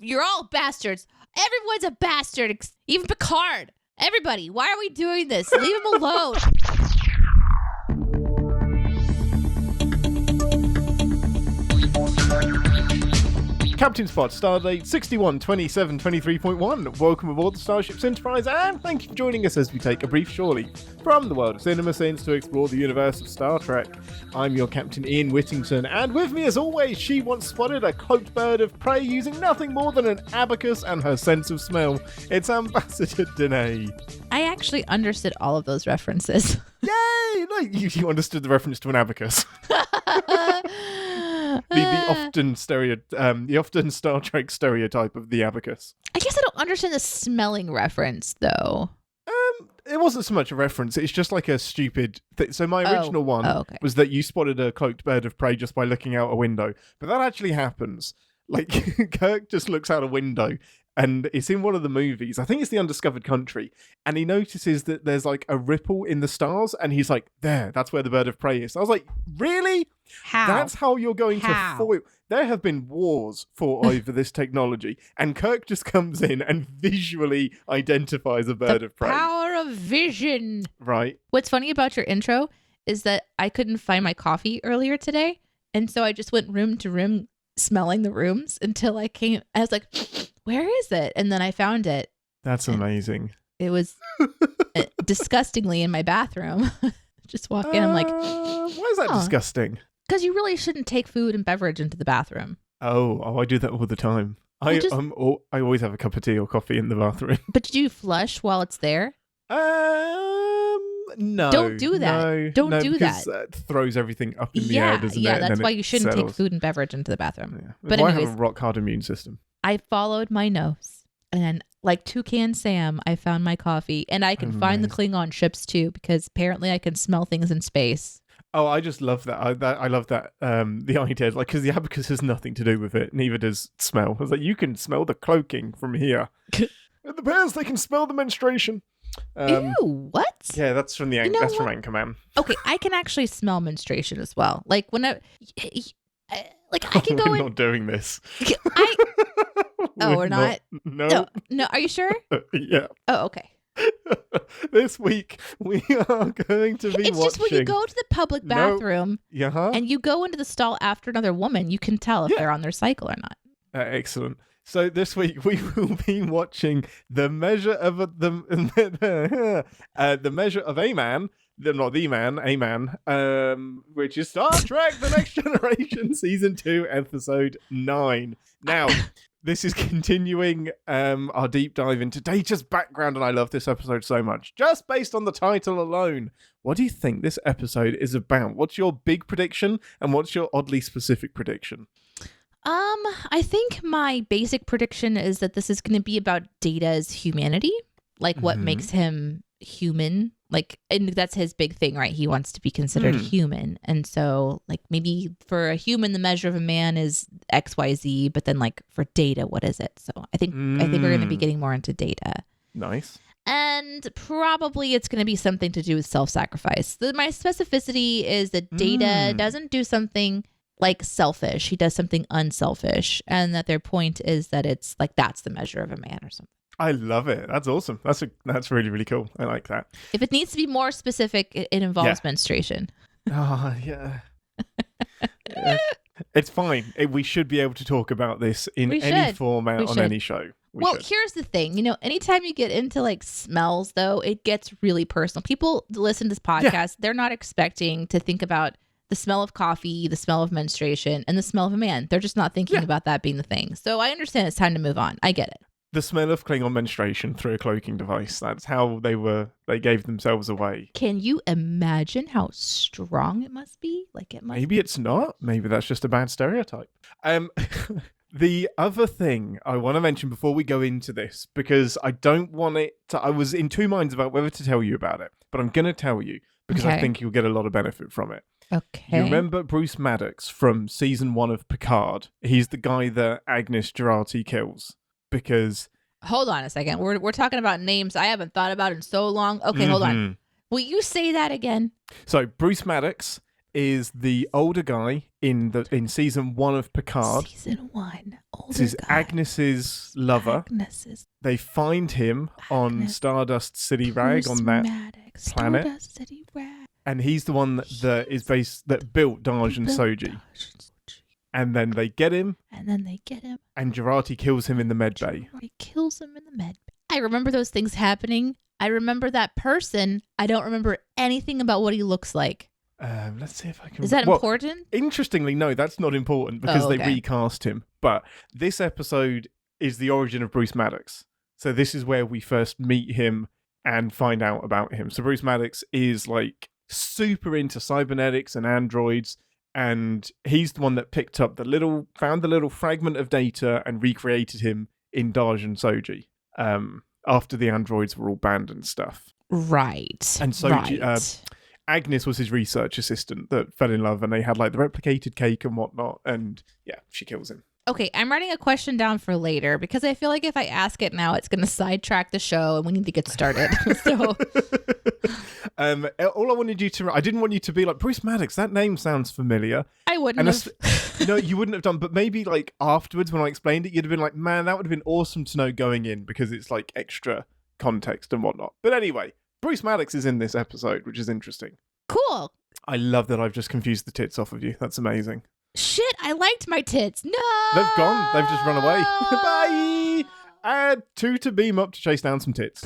You're all bastards. Everyone's a bastard. Even Picard. Everybody. Why are we doing this? Leave him alone. Captain Spot, stardate 612723.1. Welcome aboard the Starship's Enterprise, and thank you for joining us as we take a brief shortly from the world of CinemaSins to explore the universe of Star Trek. I'm your Captain Ian Whittington, and with me as always, she once spotted a cloaked bird of prey using nothing more than an abacus and her sense of smell. It's Ambassador Deneé. I actually understood all of those references. Yay! No, you understood the reference to an abacus. the often Star Trek stereotype of the abacus. I guess I don't understand the smelling reference, though. It wasn't so much a reference. It's just like a stupid So my original one was that you spotted a cloaked bird of prey just by looking out a window. But that actually happens. Like, Kirk just looks out a window, and it's in one of the movies. I think it's The Undiscovered Country. And he notices that there's like a ripple in the stars. And he's like, there, that's where the bird of prey is. I was like, really? How? That's how you're going to foil. There have been wars fought over this technology. And Kirk just comes in and visually identifies a bird of prey. Power of vision. Right. What's funny about your intro is that I couldn't find my coffee earlier today. And so I just went room to room smelling the rooms until I was like, where is it? And then I found it. That's amazing. It was disgustingly in my bathroom. Just walk in, I'm like, why is that disgusting? Because you really shouldn't take food and beverage into the bathroom. Oh, I do that all the time. I always have a cup of tea or coffee in the bathroom. But do you flush while it's there? No. Don't do that. Don't do that. It throws everything up in the air, doesn't it? Yeah, that's why you shouldn't take food and beverage into the bathroom. Yeah. But I anyways, have a rock hard immune system. I followed my nose, and like Toucan Sam, I found my coffee, and I can find the Klingon ships too, because apparently I can smell things in space. Oh, I just love that. I love that. The idea, like, because the abacus has nothing to do with it. Neither does smell. I was like, you can smell the cloaking from here. The bears, they can smell the menstruation. Ew, what? Yeah, that's from from Anchorman. Okay, I can actually smell menstruation as well. Like when I can go We're in. not doing this. We're not. No. Are you sure? Yeah. Oh, okay. This week we are going to be It's just when you go to the public bathroom and you go into the stall after another woman, you can tell if they're on their cycle or not. Excellent. So this week we will be watching the measure of the measure of a man, which is Star Trek: The Next Generation, Season 2, Episode 9. Now, this is continuing our deep dive into Data's background, and I love this episode so much. Just based on the title alone, what do you think this episode is about? What's your big prediction, and what's your oddly specific prediction? I think my basic prediction is that this is going to be about Data's humanity, like what makes him human. Like, and that's his big thing, right? He wants to be considered human. And so, like, maybe for a human, the measure of a man is XYZ, but then, like, for Data, what is it? So I think we're going to be getting more into Data. Nice. And probably it's going to be something to do with self-sacrifice. My specificity is that Data doesn't do something like selfish. He does something unselfish. And that their point is that it's like, that's the measure of a man or something. I love it. That's awesome. That's really, really cool. I like that. If it needs to be more specific, it involves menstruation. Oh, yeah. It's fine. We should be able to talk about this in any format on any show. Here's the thing. Anytime you get into like smells, though, it gets really personal. People listen to this podcast, they're not expecting to think about the smell of coffee, the smell of menstruation, and the smell of a man. They're just not thinking about that being the thing. So I understand it's time to move on. I get it. The smell of Klingon menstruation through a cloaking device. That's how they gave themselves away. Can you imagine how strong it must be? Maybe it's not. Maybe that's just a bad stereotype. The other thing I want to mention before we go into this, because I don't want it to... I was in two minds about whether to tell you about it, but I'm going to tell you because I think you'll get a lot of benefit from it. Okay. You remember Bruce Maddox from season 1 of Picard? He's the guy that Agnes Jurati kills. Because hold on a second, we're talking about names I haven't thought about in so long. Okay, hold on. Will you say that again? So Bruce Maddox is the older guy in season 1 of Picard. Season 1, older This is guy. Agnes's lover. They find him on Stardust City Rag on that Maddox, planet. Stardust City Rag. And he's the one that built Daj and Soji. And then they get him. And Jurati kills him in the med bay. I remember those things happening. I remember that person. I don't remember anything about what he looks like. Let's see if I can... Is that important? Interestingly, no, that's not important because they recast him. But this episode is the origin of Bruce Maddox. So this is where we first meet him and find out about him. So Bruce Maddox is like super into cybernetics and androids, and he's the one that picked up found the little fragment of data and recreated him in Daj and Soji after the androids were all banned and stuff. Right. And Soji... Agnes was his research assistant that fell in love, and they had like the replicated cake and whatnot, and yeah, she kills him. Okay, I'm writing a question down for later because I feel like if I ask it now, it's going to sidetrack the show and we need to get started. So, all I wanted you to, I didn't want you to be like, Bruce Maddox, that name sounds familiar. I wouldn't have. No, you wouldn't have done, but maybe like afterwards when I explained it, you'd have been like, man, that would have been awesome to know going in because it's like extra context and whatnot. But anyway, Bruce Maddox is in this episode, which is interesting. Cool. I love that I've just confused the tits off of you. That's amazing. Shit, I liked my tits. No! They've gone. They've just run away. Bye! Add 2 to beam up to chase down some tits.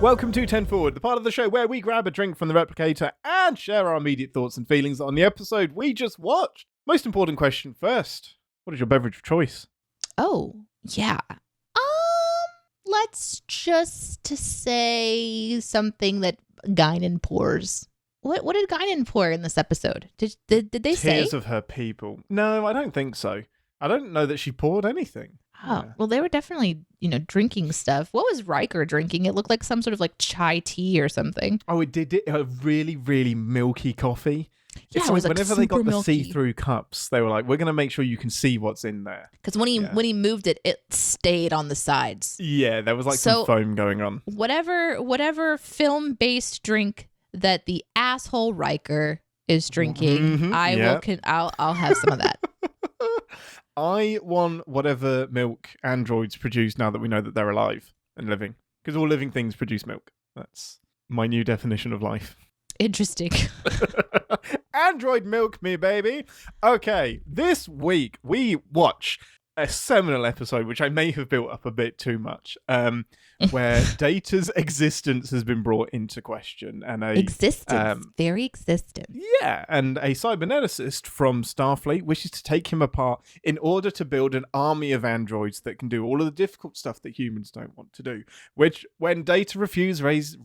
Welcome to 10 Forward, the part of the show where we grab a drink from the replicator and share our immediate thoughts and feelings on the episode we just watched. Most important question first. What is your beverage of choice? Oh, yeah. Let's just say something that Guinan pours. What did Guinan pour in this episode? Did they say? Tears of her people. No, I don't think so. I don't know that she poured anything. Oh, well, they were definitely, drinking stuff. What was Riker drinking? It looked like some sort of like chai tea or something. Oh, it did. A really, really milky coffee. Yeah, it's it was like whenever they got the milky. see-through cups, they were like, "We're going to make sure you can see what's in there." Because when he moved it, it stayed on the sides. Yeah, there was like some foam going on. Whatever film-based drink that the asshole Riker is drinking, I'll have some of that. I want whatever milk androids produce now that we know that they're alive and living, because all living things produce milk. That's my new definition of life. Interesting. Android milk me, baby. Okay, this week we watch a seminal episode, which I may have built up a bit too much, where Data's existence has been brought into question. And very existence. Yeah, and a cyberneticist from Starfleet wishes to take him apart in order to build an army of androids that can do all of the difficult stuff that humans don't want to do. Which, when Data refuses, raises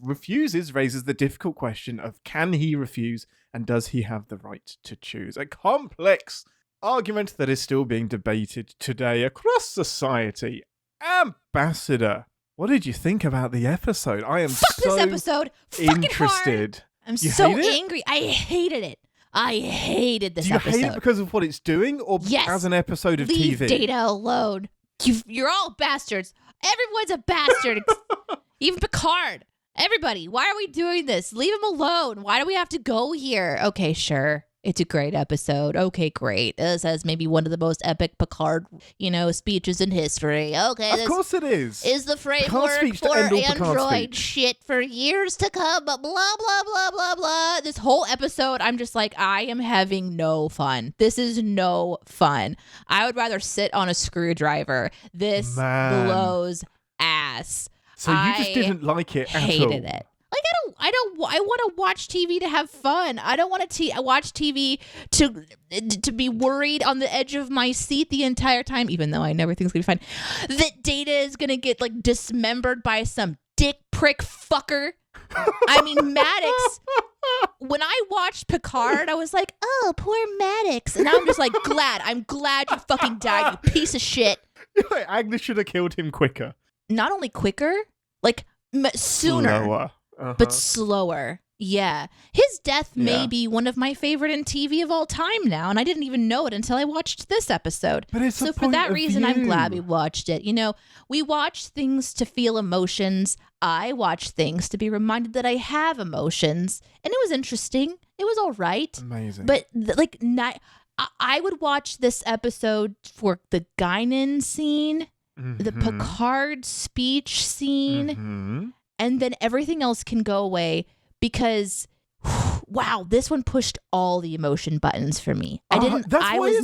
the difficult question of can he refuse and does he have the right to choose? A complex argument that is still being debated today across society. Ambassador, what did you think about the episode? I am this episode. Interested. Hard. I'm so angry. I hated it. I hated this episode. Do you hate it because of what it's doing or as an episode of Leave TV? Data alone. You're all bastards. Everyone's a bastard. Even Picard. Everybody. Why are we doing this? Leave him alone. Why do we have to go here? Okay, sure. It's a great episode. Okay, great. This has maybe one of the most epic Picard, speeches in history. Okay, of course it is. Is the framework for android shit for years to come. Blah, blah, blah, blah, blah. This whole episode, I'm just like, I am having no fun. This is no fun. I would rather sit on a screwdriver. This blows ass. So you just didn't like it at all? Hated it. Like, I want to watch TV to have fun. I don't want to watch TV to be worried on the edge of my seat the entire time, even though I know everything's going to be fine. That Data is going to get, like, dismembered by some dick prick fucker. I mean, Maddox. When I watched Picard, I was like, oh, poor Maddox. And now I'm just like, I'm glad you fucking died, you piece of shit. Agnes should have killed him quicker. Not only quicker, like, sooner. Slower. But slower. Yeah. His death may be one of my favorite in TV of all time now, and I didn't even know it until I watched this episode. But it's so for that reason, I'm glad we watched it. You know, we watch things to feel emotions. I watch things to be reminded that I have emotions, and it was interesting. It was all right. Amazing. But I would watch this episode for the Guinan scene, the Picard speech scene, and then everything else can go away. Because, wow, this one pushed all the emotion buttons for me. I was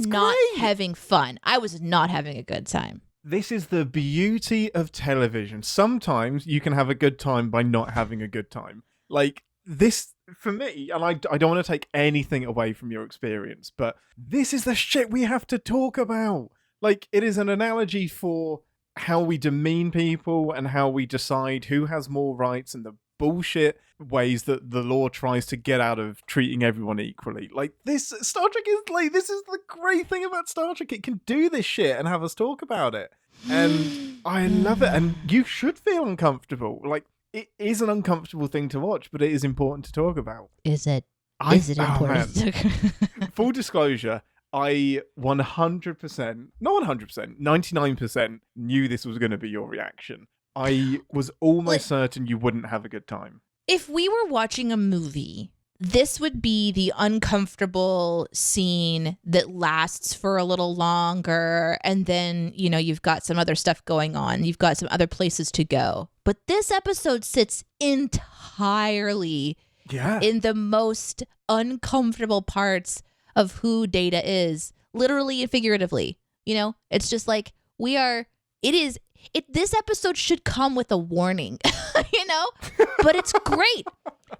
not having fun. I was not having a good time. This is the beauty of television. Sometimes you can have a good time by not having a good time. Like this, for me, and I don't want to take anything away from your experience, but this is the shit we have to talk about. Like, it is an analogy for how we demean people and how we decide who has more rights and the bullshit ways that the law tries to get out of treating everyone equally. Like, this Star Trek is like, this is the great thing about Star Trek. It can do this shit and have us talk about it. And I love it. And you should feel uncomfortable. Like, it is an uncomfortable thing to watch, but it is important to talk about. Is it? Is it important? Full disclosure, I 100%, not 100%, 99% knew this was going to be your reaction. I was almost certain you wouldn't have a good time. If we were watching a movie, this would be the uncomfortable scene that lasts for a little longer. And then, you know, you've got some other stuff going on. You've got some other places to go. But this episode sits entirely in the most uncomfortable parts of who Data is, literally and figuratively. You know, it's just like this episode should come with a warning, you know, but it's great.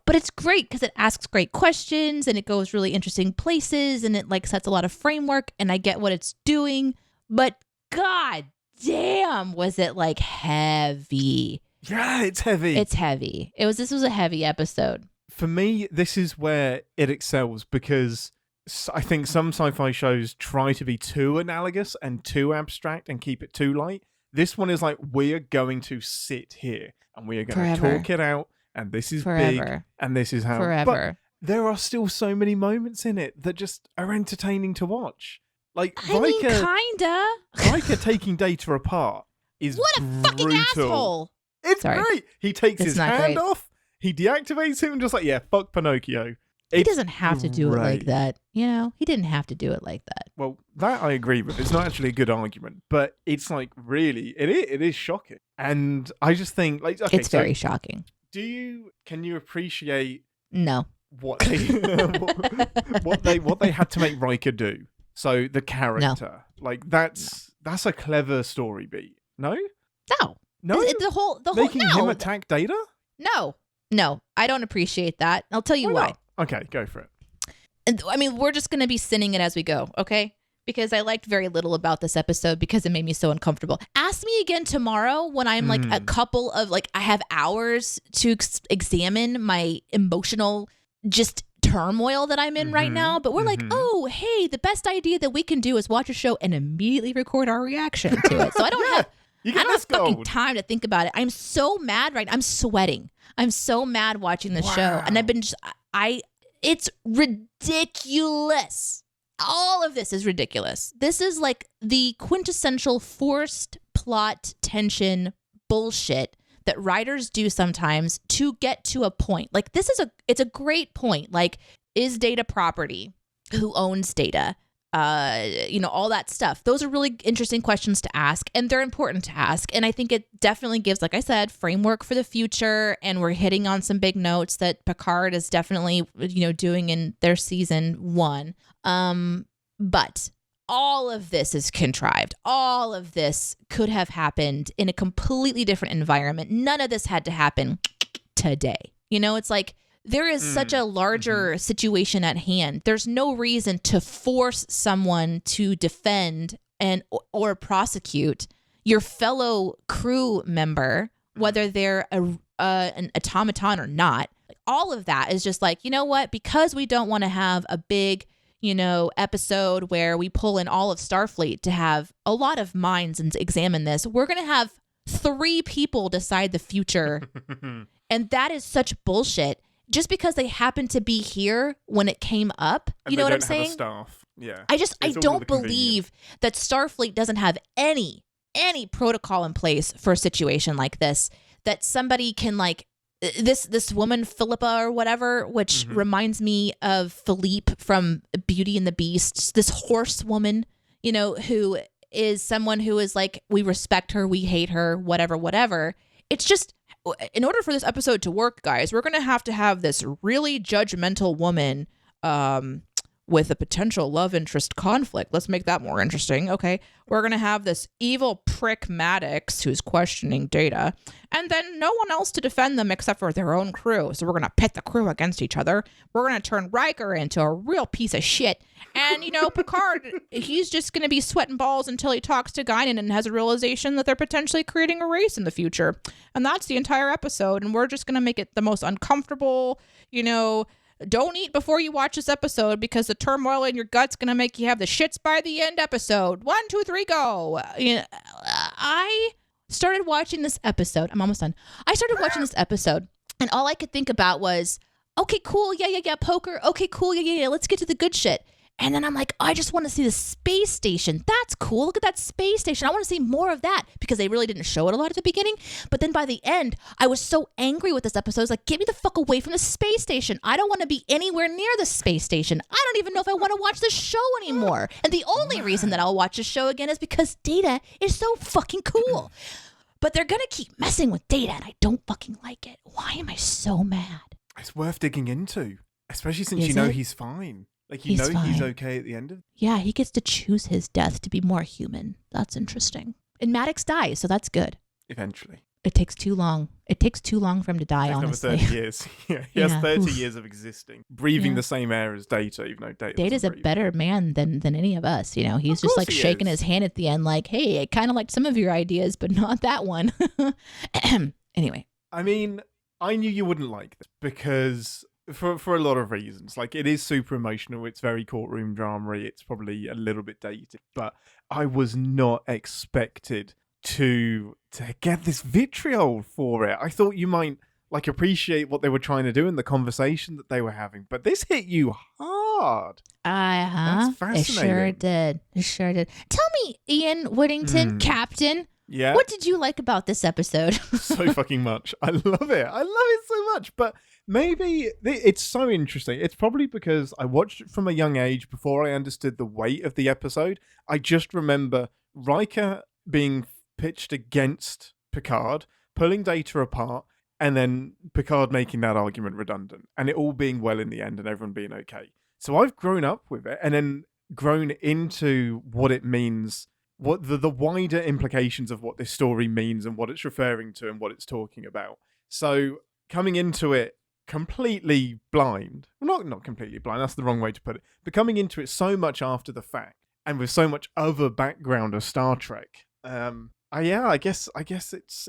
But it's great because it asks great questions and it goes really interesting places and it like sets a lot of framework and I get what it's doing. But god damn, was it like heavy? Yeah, it's heavy. It's heavy. This was a heavy episode. For me, this is where it excels because I think some sci-fi shows try to be too analogous and too abstract and keep it too light. This one is like, we are going to sit here and we are going to talk it out. And this is big. And this is how. But there are still so many moments in it that just are entertaining to watch. Like, kinda. Riker taking Data apart is what a brutal. Fucking asshole. It's great. He takes his hand off. He deactivates him and just like, yeah, fuck Pinnochio. He doesn't have to do it like that. You know, he didn't have to do it like that. Well, that I agree with. It's not actually a good argument, but it's like, really, it is shocking. And I just think, like, okay, it's very shocking. Can you appreciate what they had to make Riker do? So the character, like that's a clever story beat. No, the whole making him attack Data. No, I don't appreciate that. I'll tell you why. Okay, go for it. And I mean, we're just going to be sinning it as we go, okay? Because I liked very little about this episode because it made me so uncomfortable. Ask me again tomorrow when I'm like a couple of like, I have hours to examine my emotional just turmoil that I'm in right now. But we're like, oh, hey, the best idea that we can do is watch a show and immediately record our reaction to it. So I don't have fucking time to think about it. I'm so mad I'm sweating. I'm so mad watching the show. And I've been it's ridiculous. All of this is ridiculous. This is like the quintessential forced plot tension bullshit that writers do sometimes to get to a point. Like it's a great point. Like, is Data property? Who owns Data? All that stuff. Those are really interesting questions to ask, and they're important to ask. And I think it definitely gives, like I said, framework for the future. And we're hitting on some big notes that Picard is definitely, doing in their season 1. But all of this is contrived. All of this could have happened in a completely different environment. None of this had to happen today. It's like, there is such a larger situation at hand. There's no reason to force someone to defend or prosecute your fellow crew member, whether they're an automaton or not. All of that is just like, you know what? Because we don't want to have a big, episode where we pull in all of Starfleet to have a lot of minds and to examine this, we're going to have 3 people decide the future. And that is such bullshit. just because they happen to be here when it came up, you know what I'm saying? Staff. Yeah. I don't believe that Starfleet doesn't have any protocol in place for a situation like this, that somebody can like this woman Philippa or whatever, which reminds me of Philippe from Beauty and the Beast, this horse woman, you know, who is someone who is like, we respect her, we hate her, whatever. It's just, in order for this episode to work, guys, we're going to have this really judgmental woman with a potential love interest conflict. Let's make that more interesting. Okay. We're going to have this evil prick Maddox who's questioning Data, and then no one else to defend them except for their own crew. So we're going to pit the crew against each other. We're going to turn Riker into a real piece of shit. And, you know, Picard, he's just going to be sweating balls until he talks to Guinan and has a realization that they're potentially creating a race in the future. And that's the entire episode. And we're just going to make it the most uncomfortable, you know, don't eat before you watch this episode because the turmoil in your gut's going to make you have the shits by the end episode. 1, 2, 3, go. You know, I started watching this episode. I'm almost done. I started watching this episode and all I could think about was, okay, cool. Yeah. Poker. Okay, cool. Yeah. Let's get to the good shit. And then I'm like, I just want to see the space station. That's cool. Look at that space station. I want to see more of that because they really didn't show it a lot at the beginning. But then by the end, I was so angry with this episode. I was like, get me the fuck away from the space station. I don't want to be anywhere near the space station. I don't even know if I want to watch the show anymore. And the only reason that I'll watch the show again is because Data is so fucking cool. But they're going to keep messing with Data and I don't fucking like it. Why am I so mad? It's worth digging into, especially since you know he's fine. Like, he's okay at the end of it? Yeah, he gets to choose his death to be more human. That's interesting. And Maddox dies, so that's good. Eventually. It takes too long. It takes too long for him to die, honestly. 30 years. Yeah, he has 30 years of existing, breathing the same air as Data, even though Data's a better man than any of us, you know? He's just like shaking his hand at the end like, hey, I kind of liked some of your ideas, but not that one. Anyway. I mean, I knew you wouldn't like this because... For a lot of reasons. Like, it is super emotional. It's very courtroom drama-y. It's probably a little bit dated. But I was not expected to get this vitriol for it. I thought you might, like, appreciate what they were trying to do in the conversation that they were having. But this hit you hard. That's fascinating. It sure did. Tell me, Ian Whittington, Captain... Yeah. What did you like about this episode? So fucking much. I love it. I love it so much. But maybe it's so interesting. It's probably because I watched it from a young age before I understood the weight of the episode. I just remember Riker being pitched against Picard, pulling Data apart, and then Picard making that argument redundant. And it all being well in the end and everyone being okay. So I've grown up with it and then grown into what it means, what the wider implications of what this story means and what it's referring to and what it's talking about. So coming into it completely blind, well, not completely blind, that's the wrong way to put it, but coming into it so much after the fact and with so much other background of Star Trek, I guess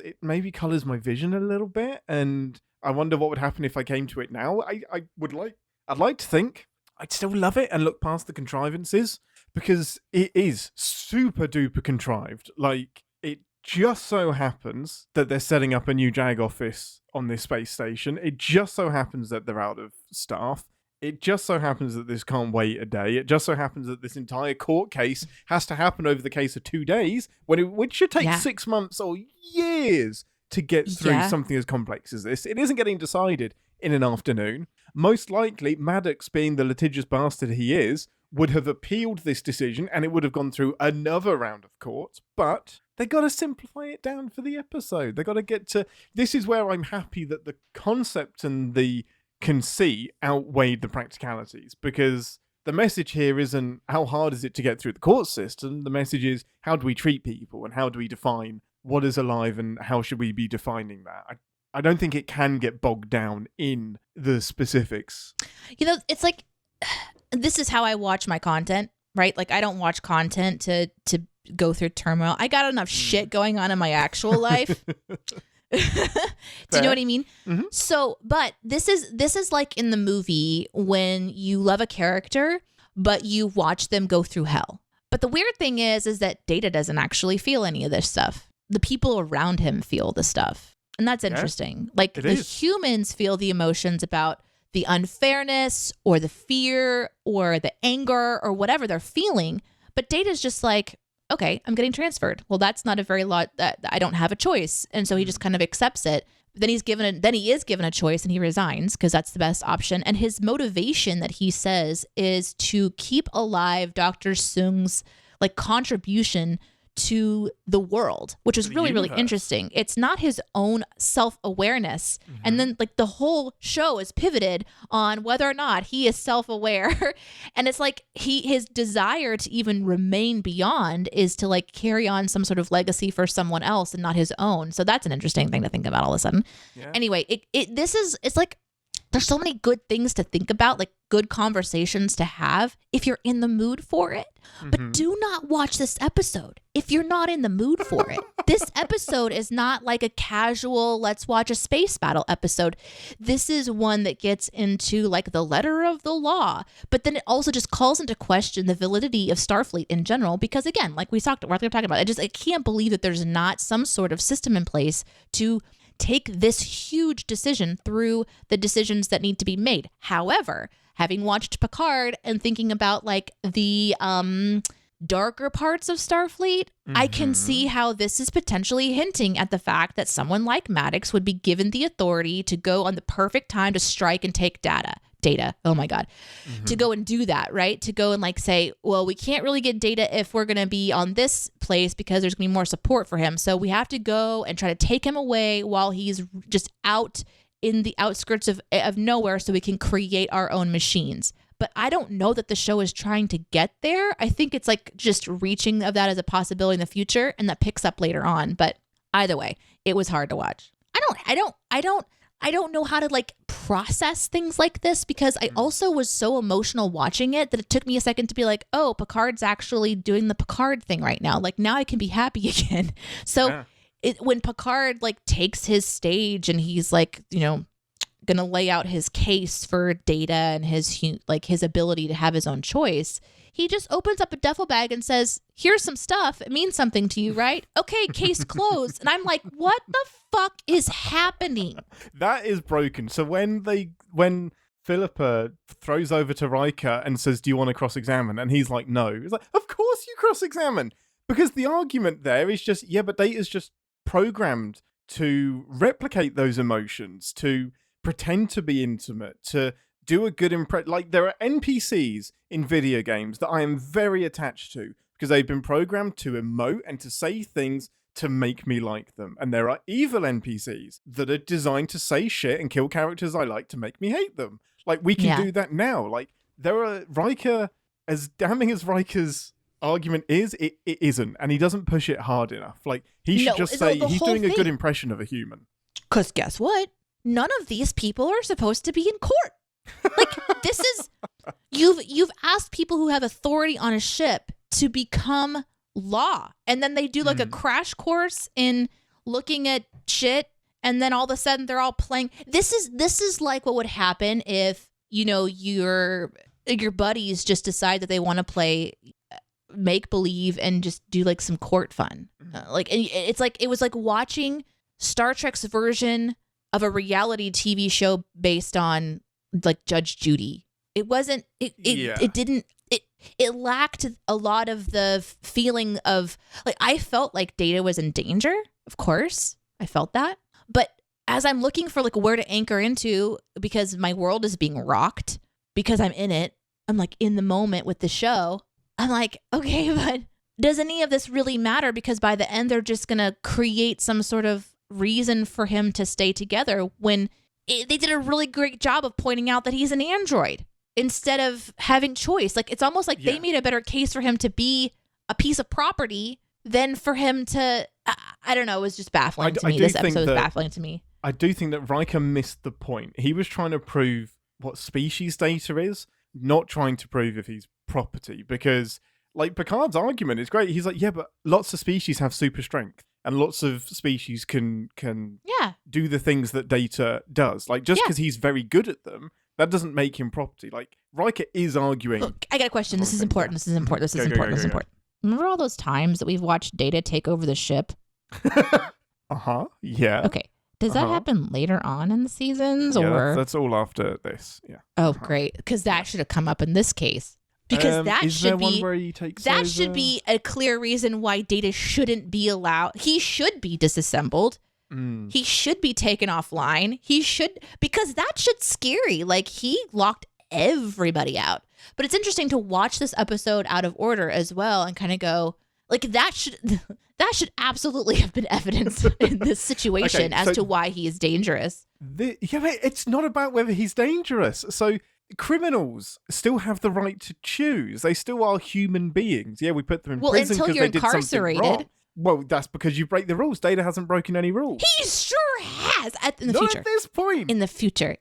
it maybe colors my vision a little bit, and I wonder what would happen if I came to it now. I'd like to think I'd still love it and look past the contrivances, because it is super duper contrived. Like, it just so happens that they're setting up a new JAG office on this space station. It just so happens that they're out of staff. It just so happens that this can't wait a day. It just so happens that this entire court case has to happen over the case of 2 days, which should take 6 months or years to get through something as complex as this. It isn't getting decided in an afternoon. Most likely, Maddox, being the litigious bastard he is, would have appealed this decision and it would have gone through another round of court, but they got to simplify it down for the episode. They got to get to... This is where I'm happy that the concept and the conceit outweighed the practicalities, because the message here isn't how hard is it to get through the court system. The message is how do we treat people and how do we define what is alive and how should we be defining that. I don't think it can get bogged down in the specifics. You know, it's like... This is how I watch my content, right? Like, I don't watch content to go through turmoil. I got enough shit going on in my actual life. Do you know what I mean? Mm-hmm. So, but this is like in the movie when you love a character, but you watch them go through hell. But the weird thing is that Data doesn't actually feel any of this stuff. The people around him feel the stuff. And that's interesting. Like, the humans feel the emotions about the unfairness or the fear or the anger or whatever they're feeling. But Data's just like, okay, I'm getting transferred. Well, that's not a very lot that I don't have a choice. And so he just kind of accepts it. Then he is given a choice and he resigns because that's the best option. And his motivation that he says is to keep alive Dr. Soong's like contribution to the world, which is really, really interesting. It's not his own self-awareness. Mm-hmm. And then like the whole show is pivoted on whether or not he is self-aware. And it's like his desire to even remain beyond is to like carry on some sort of legacy for someone else and not his own. So that's an interesting thing to think about all of a sudden. Yeah. Anyway, it's like there's so many good things to think about, like good conversations to have if you're in the mood for it. Mm-hmm. But do not watch this episode if you're not in the mood for it. This episode is not like a casual, let's watch a space battle episode. This is one that gets into like the letter of the law, but then it also just calls into question the validity of Starfleet in general. Because again, like we're talking about, I can't believe that there's not some sort of system in place to take this huge decision through the decisions that need to be made. However, having watched Picard and thinking about like the darker parts of Starfleet, I can see how this is potentially hinting at the fact that someone like Maddox would be given the authority to go on the perfect time to strike and take data. Oh my God. To go and do that, right? To go and like say, well, we can't really get Data if we're going to be on this place because there's going to be more support for him. So we have to go and try to take him away while he's just out in the outskirts of nowhere so we can create our own machines. But I don't know that the show is trying to get there. I think it's like just reaching of that as a possibility in the future, and that picks up later on. But either way, it was hard to watch. I don't know how to like process things like this because I also was so emotional watching it that it took me a second to be like, oh, Picard's actually doing the Picard thing right now. Like now I can be happy again. So when Picard like takes his stage and he's like, you know, going to lay out his case for Data and his ability to have his own choice, he just opens up a duffel bag and says, here's some stuff. It means something to you, right? Okay, case closed. And I'm like, what the fuck is happening? That is broken. So when Philippa throws over to Riker and says, do you want to cross-examine? And he's like, no. He's like, of course you cross-examine. Because the argument there is just, yeah, but Data's just programmed to replicate those emotions, to pretend to be intimate, to do a good impression. Like there are NPCs in video games that I am very attached to because they've been programmed to emote and to say things to make me like them. And there are evil NPCs that are designed to say shit and kill characters I like to make me hate them. Like we can do that now. Like there are Riker, as damning as Riker's argument is, it isn't. And he doesn't push it hard enough. Like he should just say he's doing a good impression of a human. Because guess what? None of these people are supposed to be in court. Like this is you've asked people who have authority on a ship to become law, and then they do like a crash course in looking at shit, and then all of a sudden they're all playing. This is like what would happen if, you know, your buddies just decide that they want to play make believe and just do like some court fun. Like it's like it was like watching Star Trek's version of a reality TV show based on like Judge Judy. It wasn't, it lacked a lot of the feeling of like, I felt like Data was in danger. Of course, I felt that. But as I'm looking for like where to anchor into, because my world is being rocked because I'm in it, I'm like in the moment with the show. I'm like, okay, but does any of this really matter? Because by the end, they're just going to create some sort of reason for him to stay together when they did a really great job of pointing out that he's an android instead of having choice. Like it's almost like they made a better case for him to be a piece of property than for him to, I don't know, it was just baffling to me. This episode was baffling to me. I do think that Riker missed the point. He was trying to prove what species Data is, not trying to prove if he's property, because like Picard's argument is great. He's like, yeah, but lots of species have super strength. And lots of species can do the things that Data does. Like, just because he's very good at them, that doesn't make him property. Like, Riker is arguing. Look, I got a question. This is important. This is important. This is important. This is important. Remember all those times that we've watched Data take over the ship? Yeah. Okay. Does that happen later on in the seasons? Or that's all after this. Yeah. Oh, great. Because that should have come up in this case. Because that should be where he takes that over? Should be a clear reason why Data shouldn't be allowed. He should be disassembled. He should be taken offline. Because that shit's scary. Like, he locked everybody out. But it's interesting to watch this episode out of order as well and kind of go, like, that should absolutely have been evidence in this situation as to why he is dangerous. It's not about whether he's dangerous. So criminals still have the right to choose. They still are human beings. Yeah, we put them in prison because they did something wrong. Well, that's because you break the rules. Data hasn't broken any rules. He sure has. In the Not future. At this point. In the future.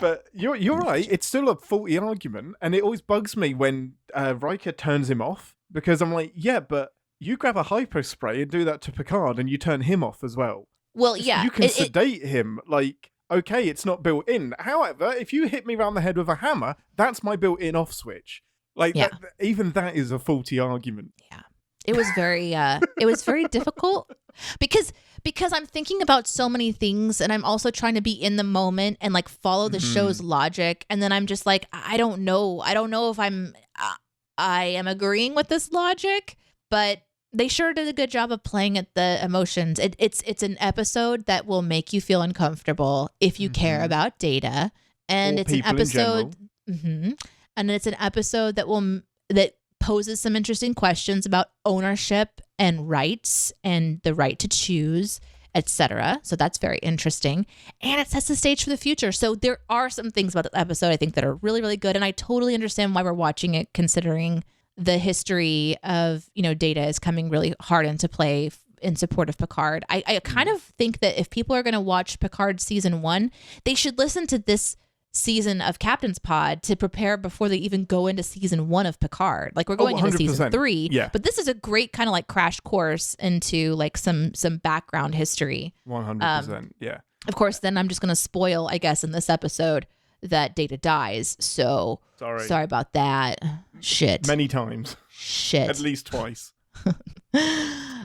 But you're right. It's still a faulty argument, and it always bugs me when Riker turns him off, because I'm like, yeah, but you grab a hypo spray and do that to Picard, and you turn him off as well. Well, yeah, you can sedate him. Like, okay, it's not built in. However, if you hit me around the head with a hammer, that's my built-in off switch. Like, even that is a faulty argument. Yeah. It was very difficult because I'm thinking about so many things, and I'm also trying to be in the moment and like follow the show's logic. And then I'm just like, I don't know if I am agreeing with this logic, but they sure did a good job of playing at the emotions. It's an episode that will make you feel uncomfortable if you care about Data, and it's an episode, and it's an episode that poses some interesting questions about ownership and rights and the right to choose, etc. So that's very interesting. And it sets the stage for the future. So there are some things about the episode I think that are really, really good. And I totally understand why we're watching it, considering the history of, Data is coming really hard into play in support of Picard. I kind of think that if people are going to watch Picard season 1, they should listen to this season of Captain's Pod to prepare before they even go into season 1 of Picard. Like, we're going into season 3, but this is a great kind of like crash course into like some background history. 100%. Yeah. Of course, then I'm just going to spoil, I guess, in this episode that Data dies. So sorry about that. Shit. Many times. Shit. At least twice.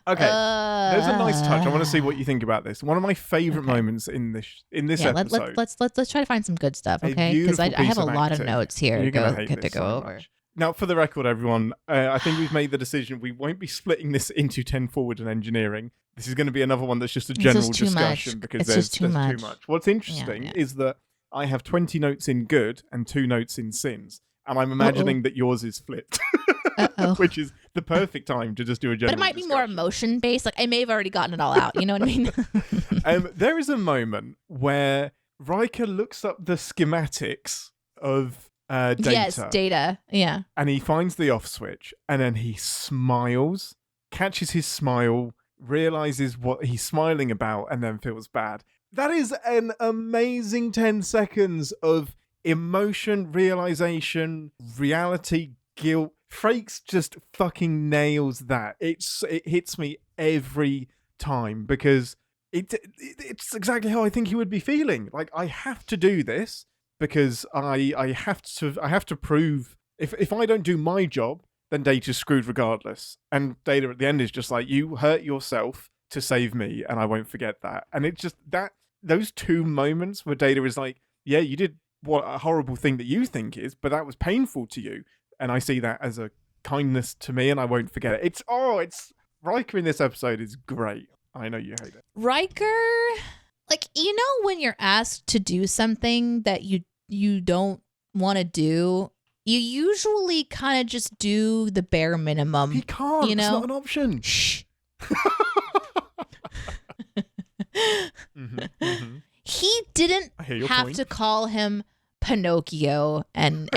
Okay, there's a nice touch. I want to see what you think about this. One of my favorite moments in this episode. Let's try to find some good stuff, okay? Because I have a lot of notes here to go over. Much. Now, for the record, everyone, I think we've made the decision. We won't be splitting this into 10 forward and engineering. This is going to be another one that's just a general discussion because there's too much. What's interesting is that I have 20 notes in good and 2 notes in sins, and I'm imagining that yours is flipped. Which is the perfect time to just do a general But it might discussion. be more emotion based. Like, I may have already gotten it all out. You know what I mean? There is a moment where Riker looks up the schematics of Data. Yes, Data. Yeah. And he finds the off switch, and then he smiles, catches his smile, realizes what he's smiling about, and then feels bad. That is an amazing 10 seconds of emotion, realization, reality, guilt. Frakes just fucking nails that. It hits me every time because it's exactly how I think he would be feeling. Like, I have to do this because I have to prove if I don't do my job, then Data's screwed regardless. And Data at the end is just like, you hurt yourself to save me, and I won't forget that. And it's just those 2 moments where Data is like, yeah, you did what a horrible thing that you think is, but that was painful to you. And I see that as a kindness to me, and I won't forget it. It's Riker in this episode is great. I know you hate it. Riker, like, when you're asked to do something that you don't want to do, you usually kind of just do the bare minimum. He can't. It's not an option. Shh. He didn't have to call him Pinnochio and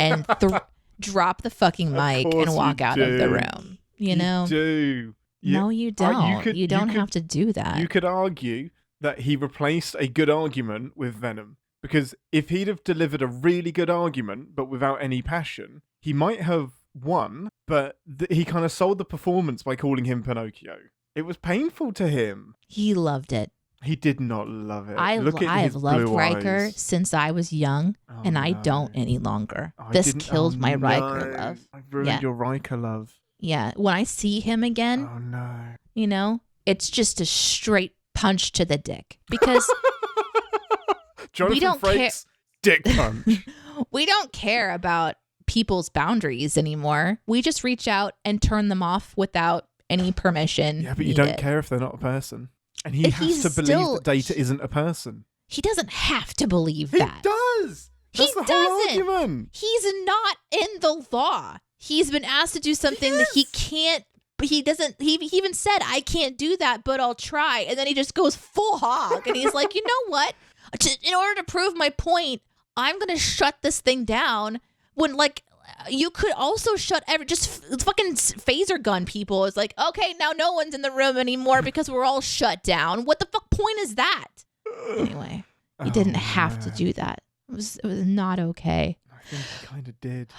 drop the fucking mic and walk out of the room. You know? Do. No, you don't. You don't have to do that. You could argue that he replaced a good argument with Venom. Because if he'd have delivered a really good argument, but without any passion, he might have won, but he kind of sold the performance by calling him Pinocchio. It was painful to him. He loved it. He did not love it. I've loved Riker since I was young, and I don't any longer. This killed my Riker love. I ruined your Riker love. Yeah. When I see him again, oh no. It's just a straight punch to the dick because Jonathan we don't care. Dick punch. We don't care about people's boundaries anymore. We just reach out and turn them off without any permission. Yeah, but you don't care if they're not a person. And he has to believe that Data isn't a person. He doesn't have to believe that. He does. That's the whole argument. He's not in the law. He's been asked to do something that he can't. He doesn't. He even said, "I can't do that, but I'll try." And then he just goes full hog, and he's like, "You know what? In order to prove my point, I'm gonna shut this thing down." When like you could also shut just fucking phaser gun people. It's like, okay, now no one's in the room anymore because we're all shut down. What the fuck point is that? Anyway, he didn't have to do that. It was not okay. I think he kind of did.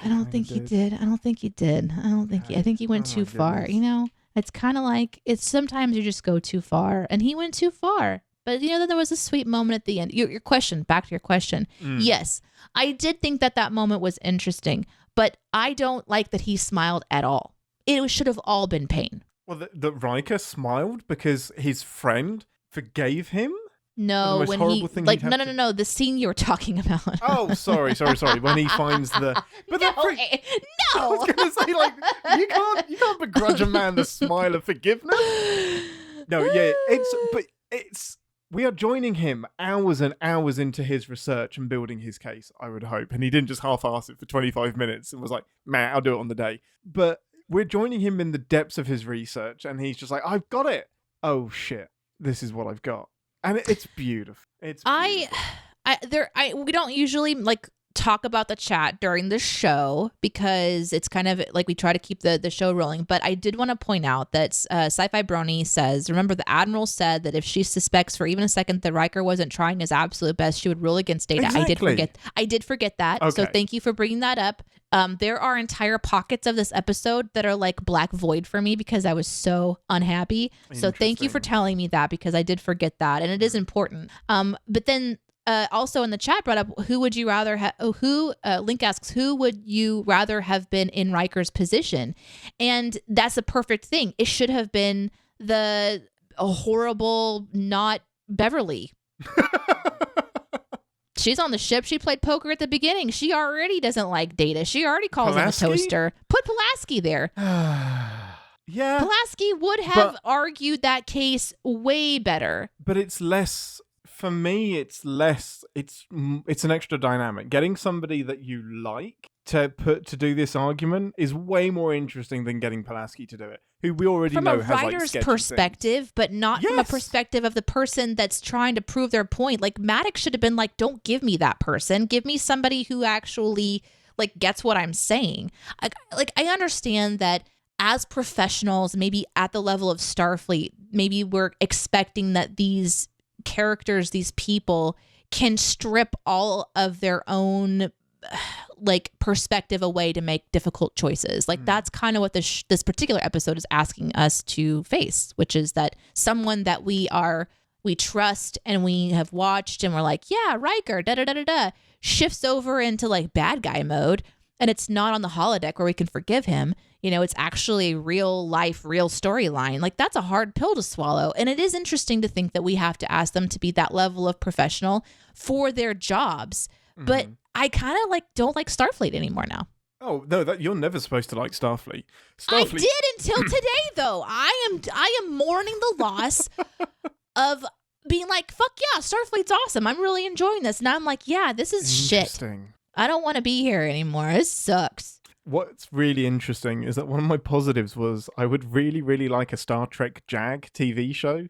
I don't think he did. I don't think he did. I think he went too far. You know, it's kind of like sometimes you just go too far, and he went too far. But you know, then there was a sweet moment at the end. Your question, back to your question. Yes, I did think that moment was interesting, but I don't like that he smiled at all. It should have all been pain. Well, the Riker smiled because his friend forgave him. No, when he like no, the scene you were talking about. Oh, sorry. When he finds the no. I was gonna say, like, you can't begrudge a man the smile of forgiveness. No, yeah, it's we are joining him hours and hours into his research and building his case, I would hope. And he didn't just half-ass it for 25 minutes and was like, man, I'll do it on the day. But we're joining him in the depths of his research, and he's just like, I've got it. Oh shit, this is what I've got. And it's beautiful. It's beautiful. We don't usually like talk about the chat during the show because it's kind of like we try to keep the show rolling. But I did want to point out that Sci-Fi Brony says, remember the Admiral said that if she suspects for even a second that Riker wasn't trying his absolute best, she would rule against Data. Exactly. I did forget that. Okay. So thank you for bringing that up. There are entire pockets of this episode that are like black void for me because I was so unhappy. So thank you for telling me that because I did forget that. And it is important. But then also in the chat brought up, who would you rather have? Link asks, who would you rather have been in Riker's position? And that's a perfect thing. It should have been a horrible, not Beverly. She's on the ship. She played poker at the beginning. She already doesn't like Data. She already calls him a toaster. Put Pulaski there. Yeah. Pulaski would have argued that case way better. But it's less. For me, it's an extra dynamic. Getting somebody that you like to do this argument is way more interesting than getting Pulaski to do it, who we already know has like sketchy writer's perspective, but not from a perspective of the person that's trying to prove their point. Like Maddox should have been like, don't give me that person. Give me somebody who actually like gets what I'm saying. I understand that as professionals, maybe at the level of Starfleet, maybe we're expecting that these characters, these people can strip all of their own like perspective away to make difficult choices. Like that's kind of what this particular episode is asking us to face, which is that someone that we trust and we have watched and we're like, yeah, Riker, shifts over into like bad guy mode. And it's not on the holodeck where we can forgive him. You know, it's actually real life, real storyline. Like that's a hard pill to swallow. And it is interesting to think that we have to ask them to be that level of professional for their jobs. But I kind of don't like Starfleet anymore now. Oh, no, you're never supposed to like Starfleet. I did until today, though. I am mourning the loss of being like, fuck yeah, Starfleet's awesome. I'm really enjoying this. And I'm like, yeah, this is shit. I don't want to be here anymore. It sucks. What's really interesting is that one of my positives was I would really, really like a Star Trek JAG TV show.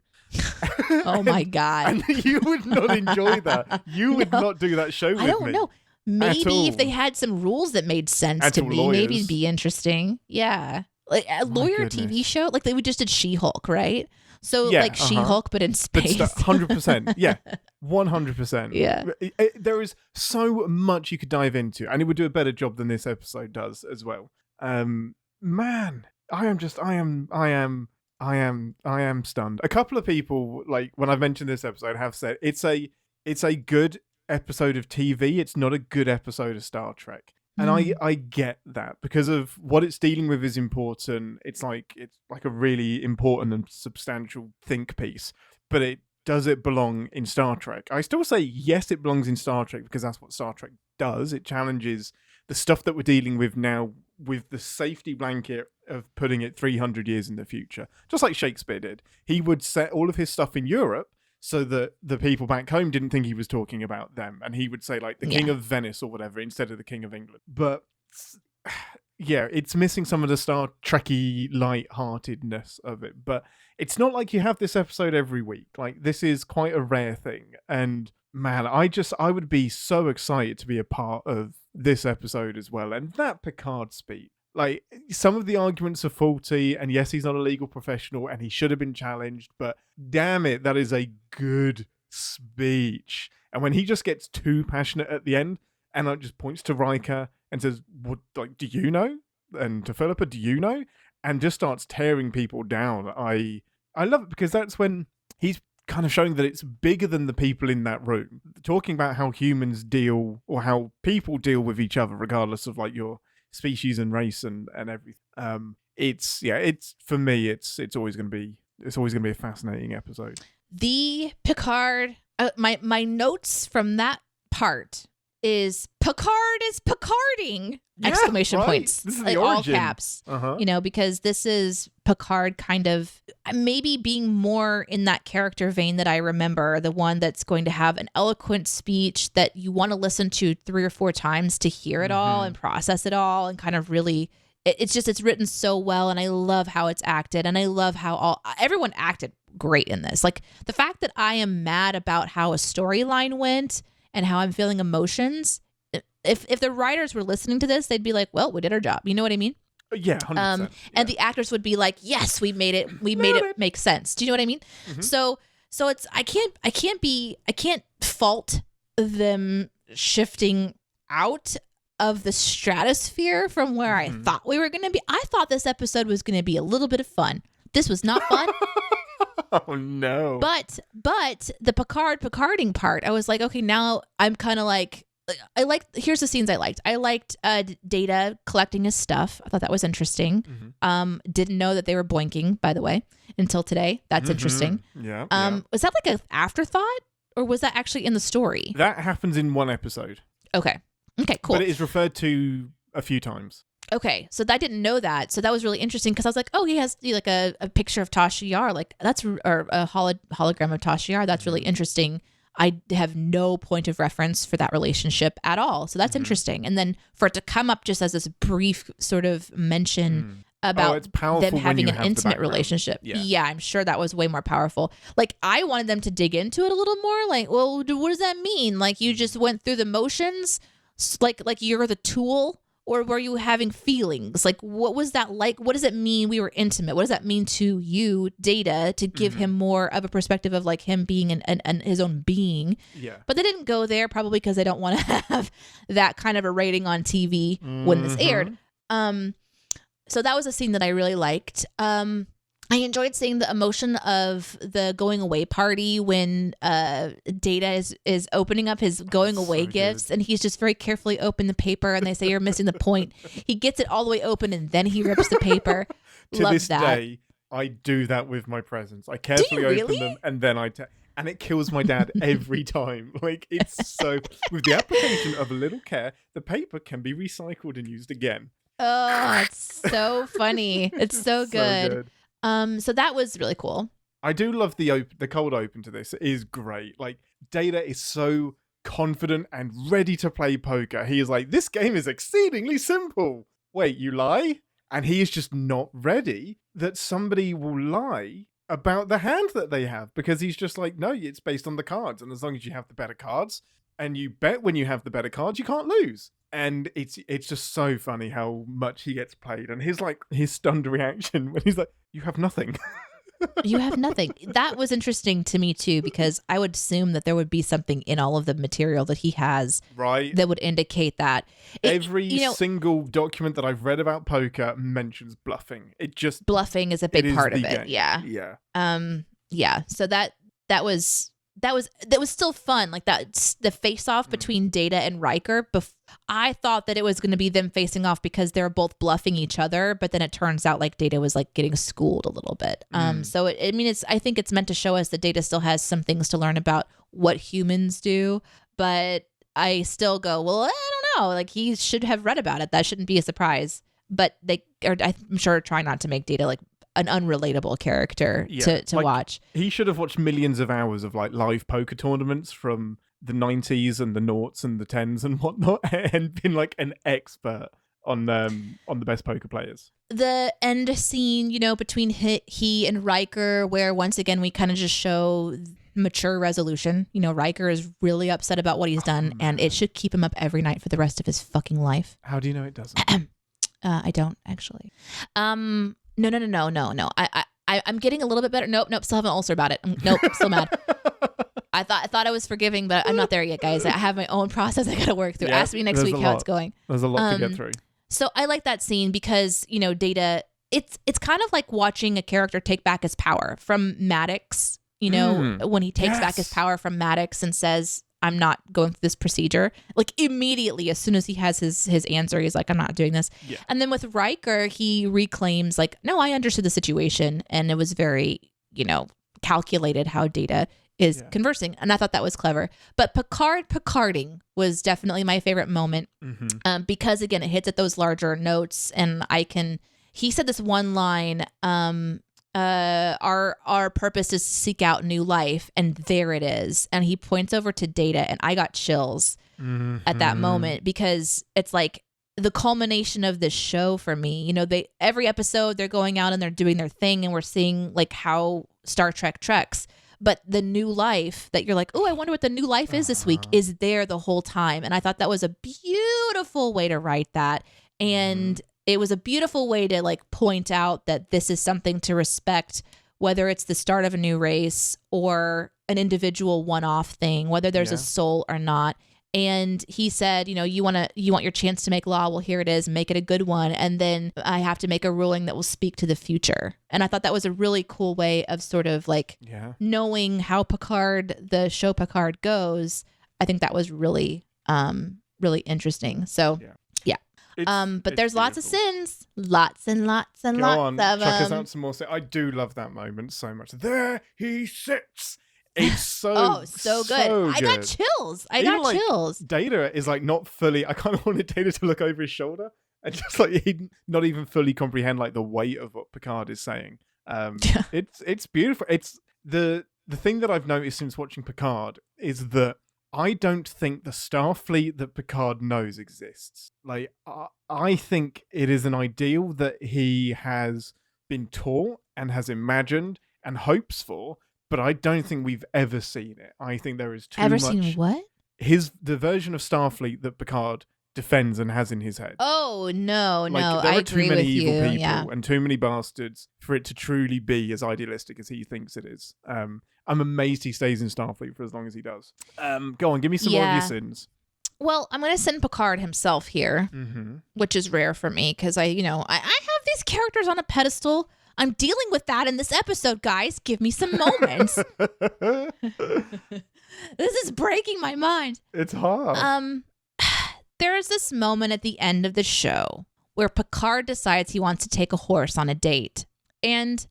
Oh my God. And you would not enjoy that. You would not do that show with me. I don't know. Maybe if they had some rules that made sense to me, maybe it'd be interesting. Yeah. Like a lawyer TV show, like they just did She-Hulk, right? So She-Hulk, but in space. 100%. Yeah. 100%. Yeah. There is so much you could dive into, and it would do a better job than this episode does as well. Man, I am stunned. A couple of people, like when I've mentioned this episode, have said it's a good episode of TV. It's not a good episode of Star Trek. And I get that because of what it's dealing with is important. It's like a really important and substantial think piece. but does it belong in Star Trek? I still say yes, it belongs in Star Trek because that's what Star Trek does. It challenges the stuff that we're dealing with now with the safety blanket of putting it 300 years in the future, just like Shakespeare did. He would set all of his stuff in Europe so that the people back home didn't think he was talking about them, and he would say like the King of Venice or whatever instead of the King of England. But yeah, it's missing some of the Star Trekky light-heartedness of it, but it's not like you have this episode every week. Like, this is quite a rare thing, and man, I would be so excited to be a part of this episode as well. And that Picard speech, like, some of the arguments are faulty, and yes, he's not a legal professional, and he should have been challenged, but damn it, that is a good speech. And when he just gets too passionate at the end, and it just points to Riker and says, "What? Like, do you know?" And to Philippa, "Do you know?" And just starts tearing people down. I love it because that's when he's kind of showing that it's bigger than the people in that room. Talking about how humans deal or how people deal with each other, regardless of like your species and race and everything. It's for me, it's always going to be a fascinating episode. The Picard, my notes from that part is Picard is Picarding! Exclamation points. This is like the origin. All caps. Because this is Picard kind of maybe being more in that character vein that I remember, the one that's going to have an eloquent speech that you want to listen to 3 or 4 times to hear it all and process it all and kind of really, it's written so well, and I love how it's acted, and I love how everyone acted great in this. Like, the fact that I am mad about how a storyline went and how I'm feeling emotions, if the writers were listening to this, they'd be like, well, we did our job. You know what I mean? Yeah, 100%. And the actors would be like, yes, we made it make sense. Do you know what I mean? Mm-hmm. So it's, I can't fault them shifting out of the stratosphere from where I thought we were going to be. I thought this episode was going to be a little bit of fun. This was not fun. Oh no. But the Picarding part, I was like, okay, now I'm kind of like, here's the scenes I liked. I liked Data collecting his stuff. I thought that was interesting. Didn't know that they were boinking, by the way, until today. That's interesting. Yeah. Was that like an afterthought, or was that actually in the story? That happens in one episode. Okay, cool. But it is referred to a few times. Okay, so I didn't know that. So that was really interesting because I was like, oh, he has like a picture of Tasha Yar, or a hologram of Tasha Yar. That's really interesting. I have no point of reference for that relationship at all. So that's interesting. And then for it to come up just as this brief sort of mention about them having an intimate relationship. Yeah, I'm sure that was way more powerful. Like, I wanted them to dig into it a little more. Like, well, what does that mean? Like, you just went through the motions, like you're the tool, or were you having feelings? Like, what was that like? What does it mean we were intimate? What does that mean to you, Data, to give him more of a perspective of like him being an his own being? Yeah. But they didn't go there, probably because they don't want to have that kind of a rating on TV when this aired. So that was a scene that I really liked. I enjoyed seeing the emotion of the going away party when Data is opening up his going away gifts, and he's just very carefully opened the paper, and they say you're missing the point. He gets it all the way open, and then he rips the paper. To Love this that. day, I do that with my presents. I carefully open them, and then and it kills my dad every time. Like, it's so, with the application of a little care, the paper can be recycled and used again. Oh, it's so funny. It's so good. So that was really cool. I do love the cold open to this. It is great. Like, Data is so confident and ready to play poker. He is like, this game is exceedingly simple. Wait, you lie? And he is just not ready that somebody will lie about the hand that they have, because he's just like, no, it's based on the cards. And as long as you have the better cards, and you bet when you have the better cards, you can't lose. And it's just so funny how much he gets played, and his stunned reaction when he's like, you have nothing. You have nothing. That was interesting to me too, because I would assume that there would be something in all of the material that he has, right, that would indicate that. Every single document that I've read about poker mentions bluffing. Bluffing is a big part of it. Game. Yeah. Yeah. Yeah. So that was that was still fun. Like the face off between Data and Riker. I thought that it was going to be them facing off because they're both bluffing each other, but then it turns out like Data was like getting schooled a little bit. So I think it's meant to show us that Data still has some things to learn about what humans do, but I still go, well, I don't know. Like he should have read about it. That shouldn't be a surprise. But I'm sure trying not to make Data like an unrelatable character to like, watch. He should have watched millions of hours of like live poker tournaments from the 90s and the noughts and the 10s and whatnot, and been like an expert on the best poker players. The end scene, between he and Riker, where once again we kind of just show mature resolution. Riker is really upset about what he's done, and it should keep him up every night for the rest of his fucking life. How do you know it doesn't? I don't actually. No. I'm getting a little bit better. Nope. Still have an ulcer about it. Nope. Still mad. I thought I was forgiving, but I'm not there yet, guys. I have my own process I got to work through. Ask me next week how it's going. There's a lot to get through. So I like that scene because, Data, it's kind of like watching a character take back his power from Maddox, when he takes back his power from Maddox and says, I'm not going through this procedure. Like immediately, as soon as he has his answer, he's like, I'm not doing this. Yeah. And then with Riker, he reclaims like, no, I understood the situation. And it was very, calculated how Data is conversing. And I thought that was clever. But Picarding was definitely my favorite moment because, again, it hits at those larger notes. And he said this one line, our purpose is to seek out new life, and there it is. And he points over to Data, and I got chills at that moment because it's like the culmination of this show for me. Every episode they're going out and they're doing their thing, and we're seeing like how Star Trek treks. But the new life that you're like, oh, I wonder what the new life is this week, is there the whole time. And I thought that was a beautiful way to write that. And it was a beautiful way to like point out that this is something to respect, whether it's the start of a new race or an individual one-off thing, whether there's a soul or not. And he said, you want your chance to make law. Well, here it is. Make it a good one. And then I have to make a ruling that will speak to the future. And I thought that was a really cool way of sort of like knowing how the show Picard goes. I think that was really, really interesting. So but there's lots of sins, lots and lots and lots of them. Chuck us out some more. I do love that moment so much. There he sits. It's so so good. I got chills. Chills. Data is like not fully. I kind of wanted Data to look over his shoulder and just like he'd not even fully comprehend like the weight of what Picard is saying. It's beautiful. It's the thing that I've noticed since watching Picard is that I don't think the Starfleet that Picard knows exists. Like, I think it is an ideal that he has been taught and has imagined and hopes for, but I don't think we've ever seen it. I think there is too much. Ever seen what? The version of Starfleet that Picard defends and has in his head. Oh, no. I agree with you. There are too many evil people and too many bastards for it to truly be as idealistic as he thinks it is. I'm amazed he stays in Starfleet for as long as he does. Go on, give me some more of your sins. Well, I'm going to send Picard himself here, which is rare for me because I have these characters on a pedestal. I'm dealing with that in this episode, guys. Give me some moments. This is breaking my mind. It's hard. There's this moment at the end of the show where Picard decides he wants to take a horse on a date. And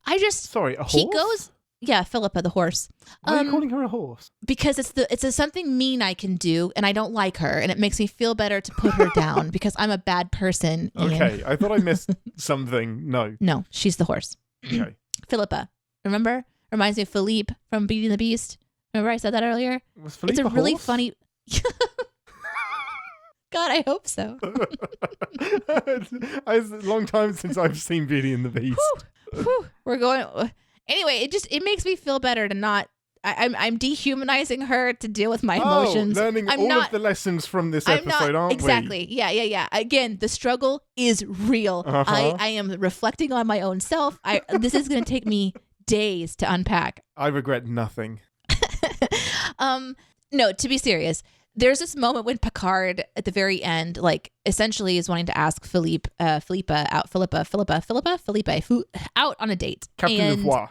I just... Sorry, a horse? He goes... Yeah, Philippa, the horse. Why are you calling her a horse? Because it's something mean I can do, and I don't like her, and it makes me feel better to put her down because I'm a bad person. Okay, I thought I missed something. No, she's the horse. Okay, Philippa. Remember? Reminds me of Philippe from Beauty and the Beast. Remember I said that earlier? Was Philippe It's a really horse? funny. God, I hope so. It's a long time since I've seen Beauty and the Beast. Whew. We're going. Anyway, it makes me feel better to not. I'm dehumanizing her to deal with my emotions. Learning of the lessons from this episode, aren't exactly. we? Exactly. Yeah. Again, the struggle is real. I am reflecting on my own self. This is going to take me days to unpack. I regret nothing. No, to be serious. There's this moment when Picard at the very end, like essentially is wanting to ask Philippe out on a date. Captain Levois.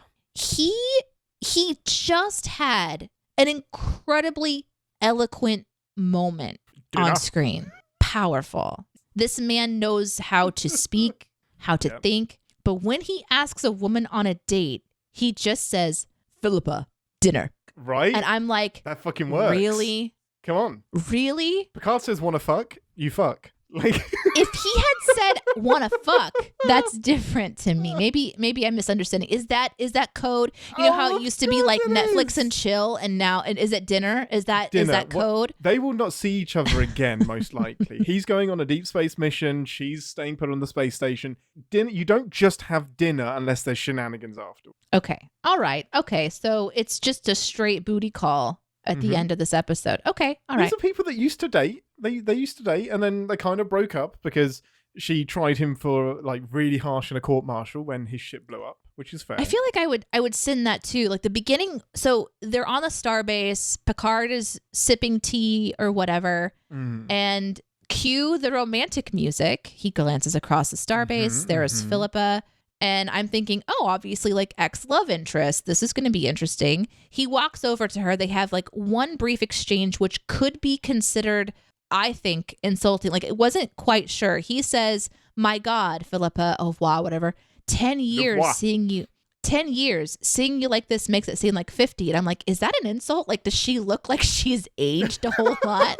he just had an incredibly eloquent moment on screen. Powerful. This man knows how to speak, how to think. But when he asks a woman on a date, he just says, Philippa, dinner. Right? And I'm like, that fucking works. Really? Come on. Really? Picard says, wanna fuck? You fuck. Like, if he had said wanna fuck, that's different to me. Maybe I'm misunderstanding. Is that code? You know how it used to be like Netflix and chill, and now is it dinner? Is that code? They will not see each other again, most likely. He's going on a deep space mission. She's staying put on the space station. Dinner. You don't just have dinner unless there's shenanigans after. Okay. All right. Okay. So it's just a straight booty call at the end of this episode. Okay. All right. These are people that used to date. They used to date, and then they kind of broke up because she tried him for like really harsh in a court-martial when his ship blew up, which is fair. I feel like I would send that too. Like the beginning, so they're on the starbase. Picard is sipping tea or whatever, and cue the romantic music. He glances across the starbase. There's Philippa. And I'm thinking, oh, obviously, like ex-love interest. This is going to be interesting. He walks over to her. They have like one brief exchange, which could be considered, I think, insulting. Like it wasn't quite sure. He says, my God, Philippa, au revoir, whatever. 10 years seeing you. 10 years seeing you like this makes it seem like 50. And I'm like, is that an insult? Like, does she look like she's aged a whole lot?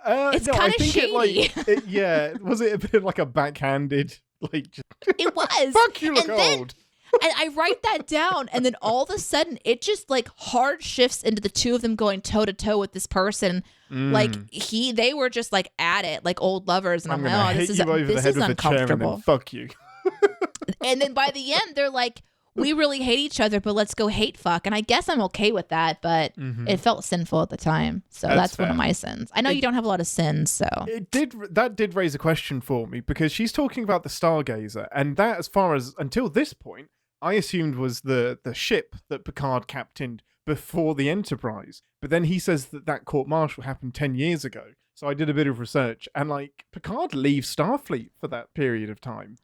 It's kind of shady. Was it a bit like a backhanded? Like, it was. Fuck, you look old. And I write that down, and then all of a sudden, it just like hard shifts into the two of them going toe to toe with this person. Like they were just like at it, like old lovers. And I'm like, oh, this is uncomfortable. Fuck you. And then by the end, they're like, we really hate each other, but let's go hate fuck. And I guess I'm okay with that, but it felt sinful at the time. So that's one of my sins. I know you don't have a lot of sins, so. That did raise a question for me, because she's talking about the Stargazer, and that, as far as until this point, I assumed was the ship that Picard captained before the Enterprise. But then he says that court-martial happened 10 years ago. So I did a bit of research, and like Picard leaves Starfleet for that period of time.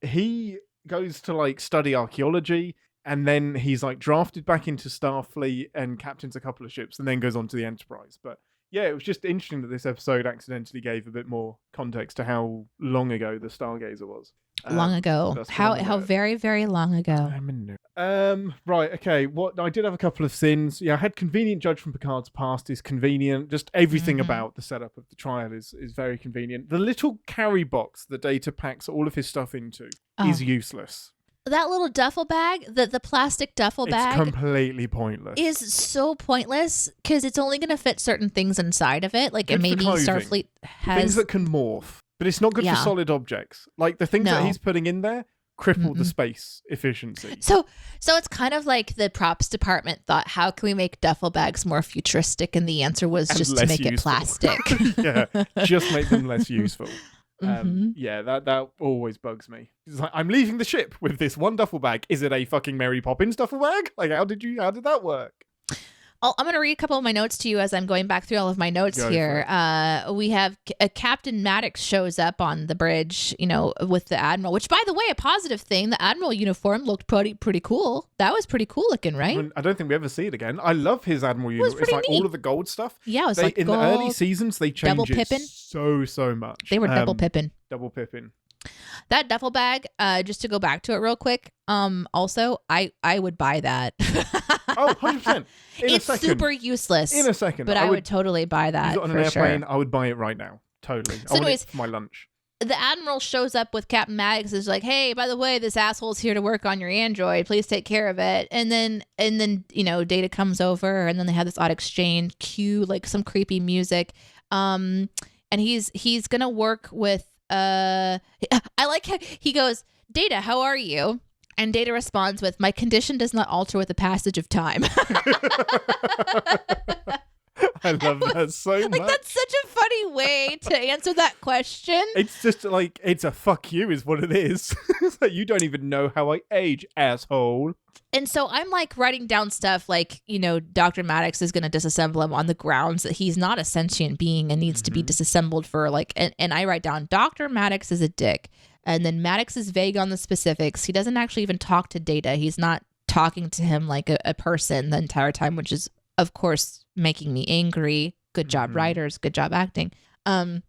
He goes to like study archaeology, and then he's like drafted back into Starfleet and captains a couple of ships, and then goes on to the Enterprise. But yeah, it was just interesting that this episode accidentally gave a bit more context to how long ago the Stargazer was. Long ago. How very, very long ago. I'm a nerd. Right, okay. What I did have a couple of sins. Yeah, I had convenient judge from Picard's past is convenient. Just everything about the setup of the trial is very convenient. The little carry box that Data packs all of his stuff into is useless. That little duffel bag, the plastic duffel bag, it's completely pointless. Is so pointless because it's only going to fit certain things inside of it. Like, and maybe Starfleet has things that can morph, but it's not good for solid objects. Like the things that he's putting in there cripple the space efficiency. So it's kind of like the props department thought, how can we make duffel bags more futuristic? And the answer was just to make it plastic. Yeah, just make them less useful. Yeah, that always bugs me. It's like, I'm leaving the ship with this one duffel bag. Is it a fucking Mary Poppins duffel bag? Like, how did that work? I'm going to read a couple of my notes to you as I'm going back through all of my notes here. We have Captain Maddox shows up on the bridge, with the Admiral, which, by the way, a positive thing. The Admiral uniform looked pretty cool. That was pretty cool looking, right? I don't think we ever see it again. I love his Admiral uniform. It's like neat. All of the gold stuff. Yeah, it was like in gold, the early seasons, they changed it so much. They were double pipping. Double pipping. That duffel bag, just to go back to it real quick, also, I would buy that. Oh, 100%. It's super useless. In a second. But I would totally buy that. On an airplane, I would buy it right now. Totally. So anyways, for my lunch. The Admiral shows up with Captain Maddox, is like, hey, by the way, this asshole's here to work on your android. Please take care of it. And then Data comes over, and then they have this odd exchange, cue like some creepy music. And he's gonna work with I like how he goes, Data, how are you? And Data responds with, my condition does not alter with the passage of time. I love that so much. Like, that's such a funny way to answer that question. It's just like, it's a fuck you is what it is. It's like, you don't even know how I age, asshole. And so I'm like writing down stuff like, Dr. Maddox is going to disassemble him on the grounds that he's not a sentient being and needs to be disassembled for like, and I write down Dr. Maddox is a dick. And then Maddox is vague on the specifics. He doesn't actually even talk to Data. He's not talking to him like a person the entire time, which is, of course, making me angry. Good job, writers. Good job acting. And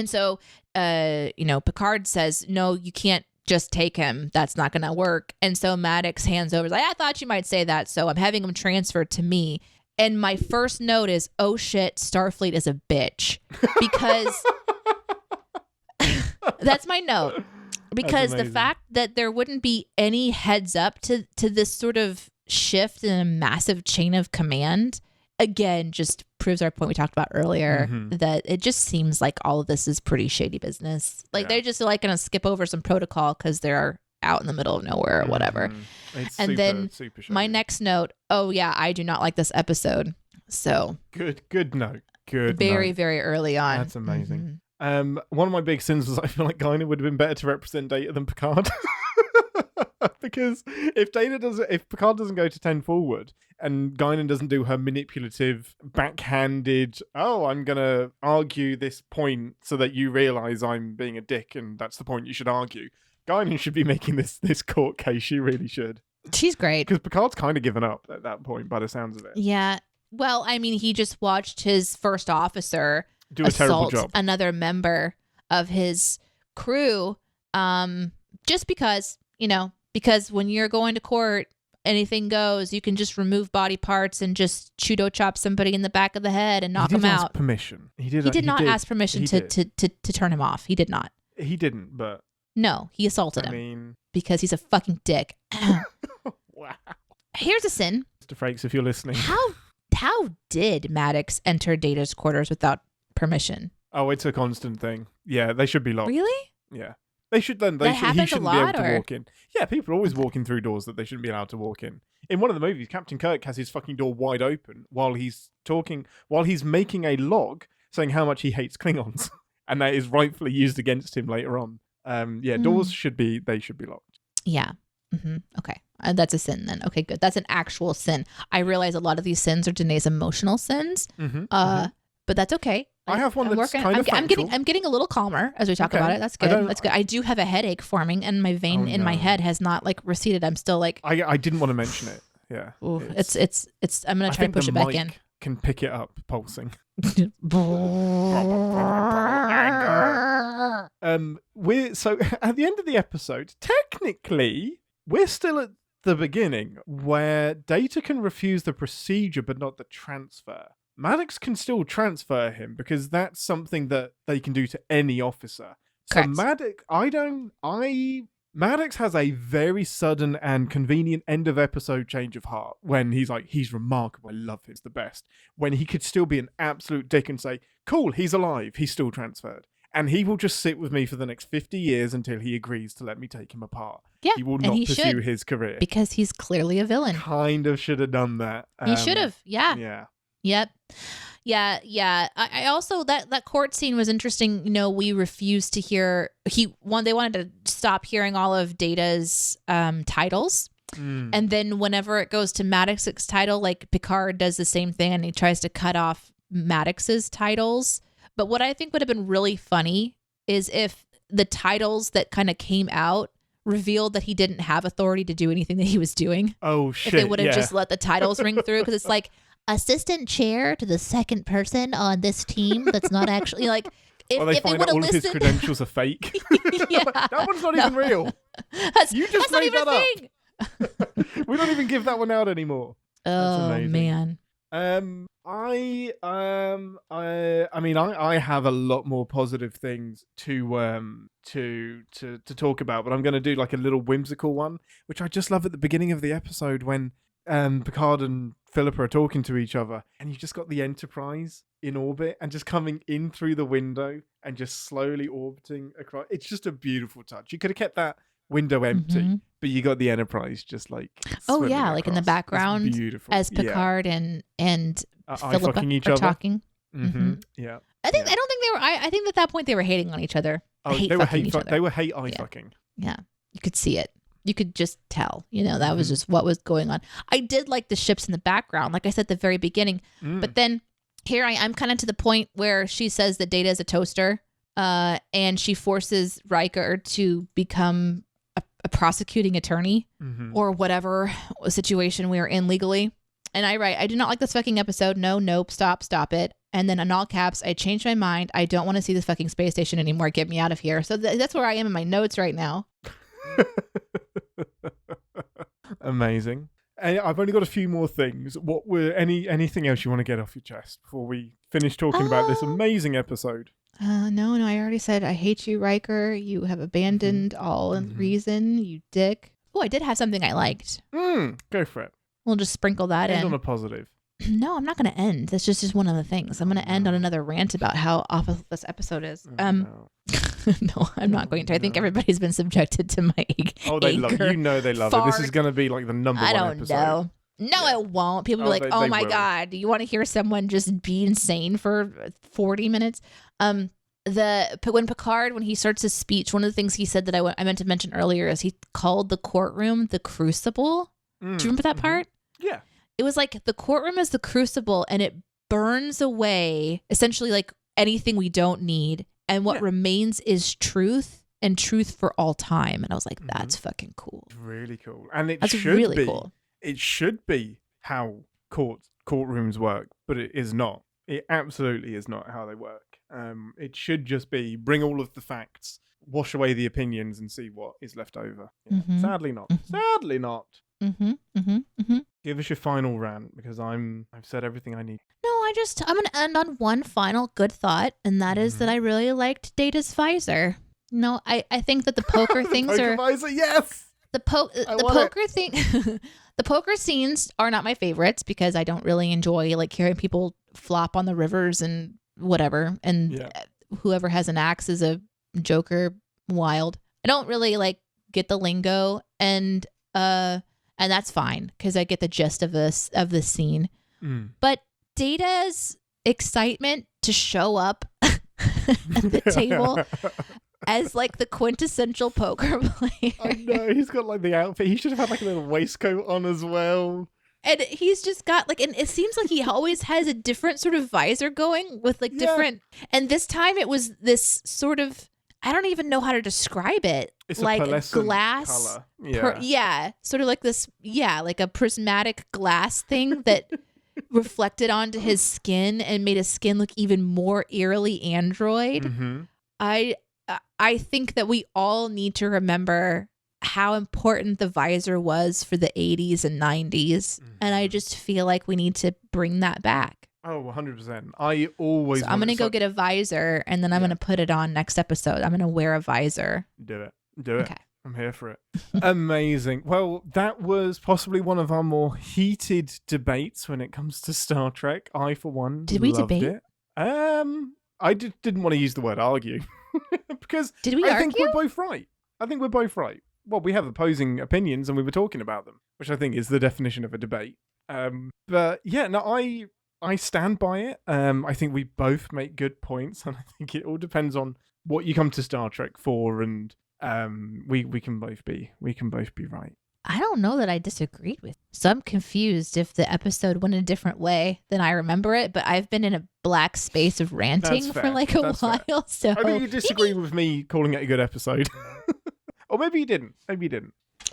so, Picard says, no, you can't just take him. That's not going to work. And so Maddox hands over, like, I thought you might say that. So I'm having him transferred to me. And my first note is, oh shit, Starfleet is a bitch. Because that's my note. Because the fact that there wouldn't be any heads up to this sort of shift in a massive chain of command, again, just proves our point we talked about earlier, that it just seems like all of this is pretty shady business. Like they're just like going to skip over some protocol because they're out in the middle of nowhere or whatever. And then my next note, oh yeah, I do not like this episode. So good note. Good. Very, very early on. That's amazing. One of my big sins was I feel like Guinan would have been better to represent Data than Picard. Because if Picard doesn't go to 10 forward and Guinan doesn't do her manipulative, backhanded, I'm going to argue this point so that you realize I'm being a dick and that's the point you should argue. Guinan should be making this court case. She really should. She's great. Because Picard's kind of given up at that point by the sounds of it. Yeah. Well, I mean, he just watched his first officer do a terrible job. Another member of his crew, just because, because when you're going to court, anything goes. You can just remove body parts and just judo chop somebody in the back of the head and knock him out. Ask permission. He did not ask permission to turn him off. He did not. He didn't, but no, he assaulted him because he's a fucking dick. Wow. Here's a sin, Mr. Frakes, if you're listening. How did Maddox enter Data's quarters without permission? Oh, it's a constant thing. Yeah, they should be locked. Really? Yeah. They should then. He shouldn't be able to walk in. Yeah, people are always walking through doors that they shouldn't be allowed to walk in. In one of the movies, Captain Kirk has his fucking door wide open while he's making a log saying how much he hates Klingons. And that is rightfully used against him later on. Doors should be locked. Yeah. Okay. That's a sin then. Okay, good. That's an actual sin. I realize a lot of these sins are Deneé's emotional sins. But that's okay. I have one that's kind of factual. I'm getting a little calmer as we talk about it. That's good. That's good. I do have a headache forming, and my vein in my head has not receded. I'm still like. I didn't want to mention it. Yeah. Ooh, it's. I'm gonna try and push it back in. Can pick it up, pulsing. So at the end of the episode, technically, we're still at the beginning where Data can refuse the procedure but not the transfer. Maddox can still transfer him because that's something that they can do to any officer. Correct. So Maddox has a very sudden and convenient end of episode change of heart when he's like, he's remarkable, I love him, he's the best. When he could still be an absolute dick and say, cool, he's alive, he's still transferred. And he will just sit with me for the next 50 years until he agrees to let me take him apart. Yeah, he will not pursue his career. Because he's clearly a villain. Kind of should have done that. He should have, yeah. Yeah. Yep. Yeah. I also, that court scene was interesting. We refused to hear, they wanted to stop hearing all of Data's titles. And then whenever it goes to Maddox's title, like Picard does the same thing and he tries to cut off Maddox's titles. But what I think would have been really funny is if the titles that kind of came out revealed that he didn't have authority to do anything that he was doing. Oh, shit. If they would have just let the titles ring through, because it's like, assistant chair to the second person on this team that's not actually like if they find out all of his credentials are fake. Yeah. That one's not even real. You just made that up. We don't even give that one out anymore. Oh man. I have a lot more positive things to talk about, but I'm going to do like a little whimsical one, which I just love at the beginning of the episode when Picard and Philippa are talking to each other, and you just got the Enterprise in orbit and just coming in through the window and just slowly orbiting across. It's just a beautiful touch. You could have kept that window empty, but you got the Enterprise just like like across. in the background, beautiful. As Picard and Philippa are talking. Yeah, I don't think they were. I think at that point they were hating on each other. They were fucking. Yeah, you could see it. You could just tell, that was just what was going on. I did like the ships in the background, like I said at the very beginning. But then here I'm kind of to the point where she says that Data is a toaster, and she forces Riker to become a a prosecuting attorney or whatever situation we are in legally. And I write, I do not like this fucking episode. No, nope, stop it. And then in all caps, I changed my mind. I don't want to see this fucking space station anymore. Get me out of here. So that's where I am in my notes right now. Amazing. And I've only got a few more things. What were anything else you want to get off your chest before we finish talking about this amazing episode? No, I already said I hate you, Riker. You have abandoned all reason, you dick. Oh, I did have something I liked. Go for it. We'll just sprinkle that in. End on a positive. No, I'm not going to end. That's just one of the things. I'm going to end on another rant about how awful this episode is. No, I'm not going to. I think everybody's been subjected to my they love it. You know they love it. This is going to be like the number one episode. I don't know. No, it won't. People be like, oh my God, do you want to hear someone just be insane for 40 minutes? When Picard, when he starts his speech, one of the things he said that I meant to mention earlier is he called the courtroom the crucible. Do you remember that part? Yeah. It was like the courtroom is the crucible and it burns away essentially like anything we don't need. And what remains is truth and truth for all time. And I was like, that's fucking cool. Really cool. And that's really cool. It should be how courtrooms work, but it is not. It absolutely is not how they work. It should just be bring all of the facts, wash away the opinions, and see what is left over. Yeah. Sadly not. Sadly not. Give us your final rant because I've said everything I need. No, I'm going to end on one final good thought, and that is that I really liked Data's visor. No, I think that the poker things are visor, yes. The poker thing. The poker scenes are not my favorites because I don't really enjoy like hearing people flop on the rivers and whatever. And whoever has an axe is a joker. Wild. I don't really like get the lingo, and that's fine because I get the gist of this scene. But Data's excitement to show up at the table as like the quintessential poker player. I know, he's got like the outfit. He should have had like a little waistcoat on as well. And he's just got like, and it seems like he always has a different sort of visor going with like different. And this time it was this sort of, I don't even know how to describe it. It's like a glass color. Sort of like this, like a prismatic glass thing that reflected onto his skin and made his skin look even more eerily android. I think that we all need to remember how important the visor was for the 80s and 90s. And I just feel like we need to bring that back. Oh, 100%. I always I'm going to go get a visor and then I'm going to put it on next episode. I'm going to wear a visor. Do it. Okay. I'm here for it. Amazing. Well, that was possibly one of our more heated debates when it comes to Star Trek. I, for one, did we loved debate it. I didn't want to use the word argue because I think we're both right. Well, we have opposing opinions and we were talking about them, which I think is the definition of a debate. But yeah, no, I stand by it. I think we both make good points, and I think it all depends on what you come to Star Trek for, and we can both be right. I don't know that I disagreed with. So I'm confused if the episode went a different way than I remember it, but I've been in a black space of ranting for like a while. Fair. So I think you disagree with me calling it a good episode. Or maybe you didn't.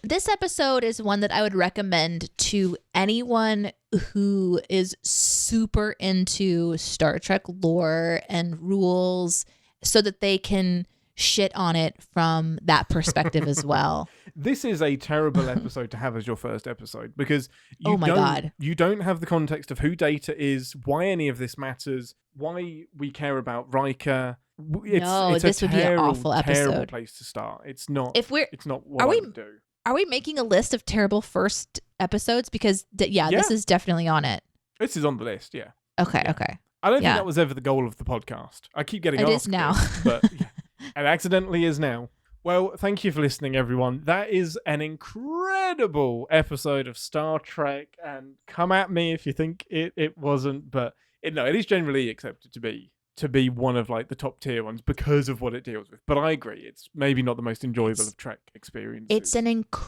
This episode is one that I would recommend to anyone who is super into Star Trek lore and rules so that they can shit on it from that perspective as well. This is a terrible episode to have as your first episode because you don't have the context of who Data is, why any of this matters, why we care about Riker. This would be an awful episode. Terrible place to start. It's not. It's not what I would do. Are we making a list of terrible first episodes? Because this is definitely on it. This is on the list. Yeah. Okay. Yeah. Okay. I don't think that was ever the goal of the podcast. I keep getting asked. It is now. But it accidentally is now. Well, thank you for listening, everyone. That is an incredible episode of Star Trek, and come at me if you think it wasn't, but it is generally accepted to be one of like the top tier ones because of what it deals with. But I agree, it's maybe not the most enjoyable of Trek experiences. It's an incredibly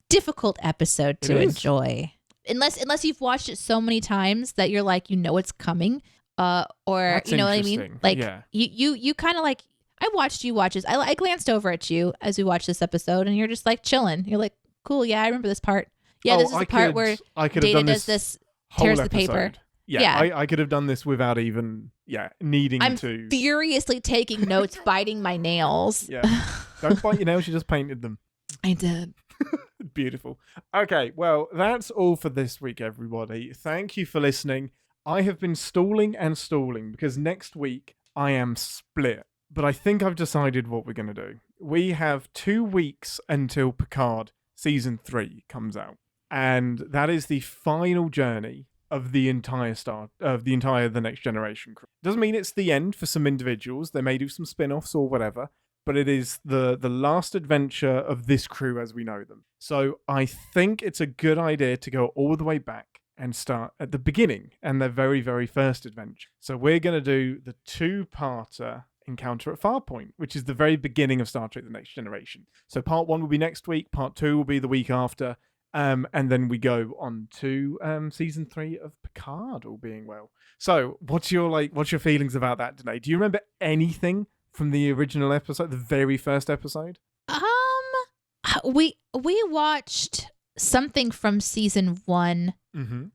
difficult episode to enjoy. Unless you've watched it so many times that you're like, it's coming. Or That's you know what I mean? Like you kind of like, I watched you watch this. I glanced over at you as we watched this episode, and you're just like chilling. You're like, cool, yeah, I remember this part. Yeah, this is the part where Data does this, tears the paper. Yeah. I could have done this without even needing to. I'm furiously taking notes, biting my nails. Yeah. Don't bite your nails, you just painted them. I did. Beautiful. Okay, well, that's all for this week, everybody. Thank you for listening. I have been stalling because next week I am split. But I think I've decided what we're going to do. We have 2 weeks until Picard Season 3 comes out. And that is the final journey of the entire The Next Generation crew. Doesn't mean it's the end for some individuals. They may do some spin-offs or whatever. But it is the last adventure of this crew as we know them. So I think it's a good idea to go all the way back and start at the beginning and their very, very first adventure. So we're going to do the 2-parter Encounter at Farpoint, which is the very beginning of Star Trek The Next Generation. So part 1 will be next week, part 2 will be the week after, and then we go on to season 3 of Picard, all being well. So what's your feelings about that, Deneé? Do you remember anything from the original episode, the very first episode? We watched something from season 1,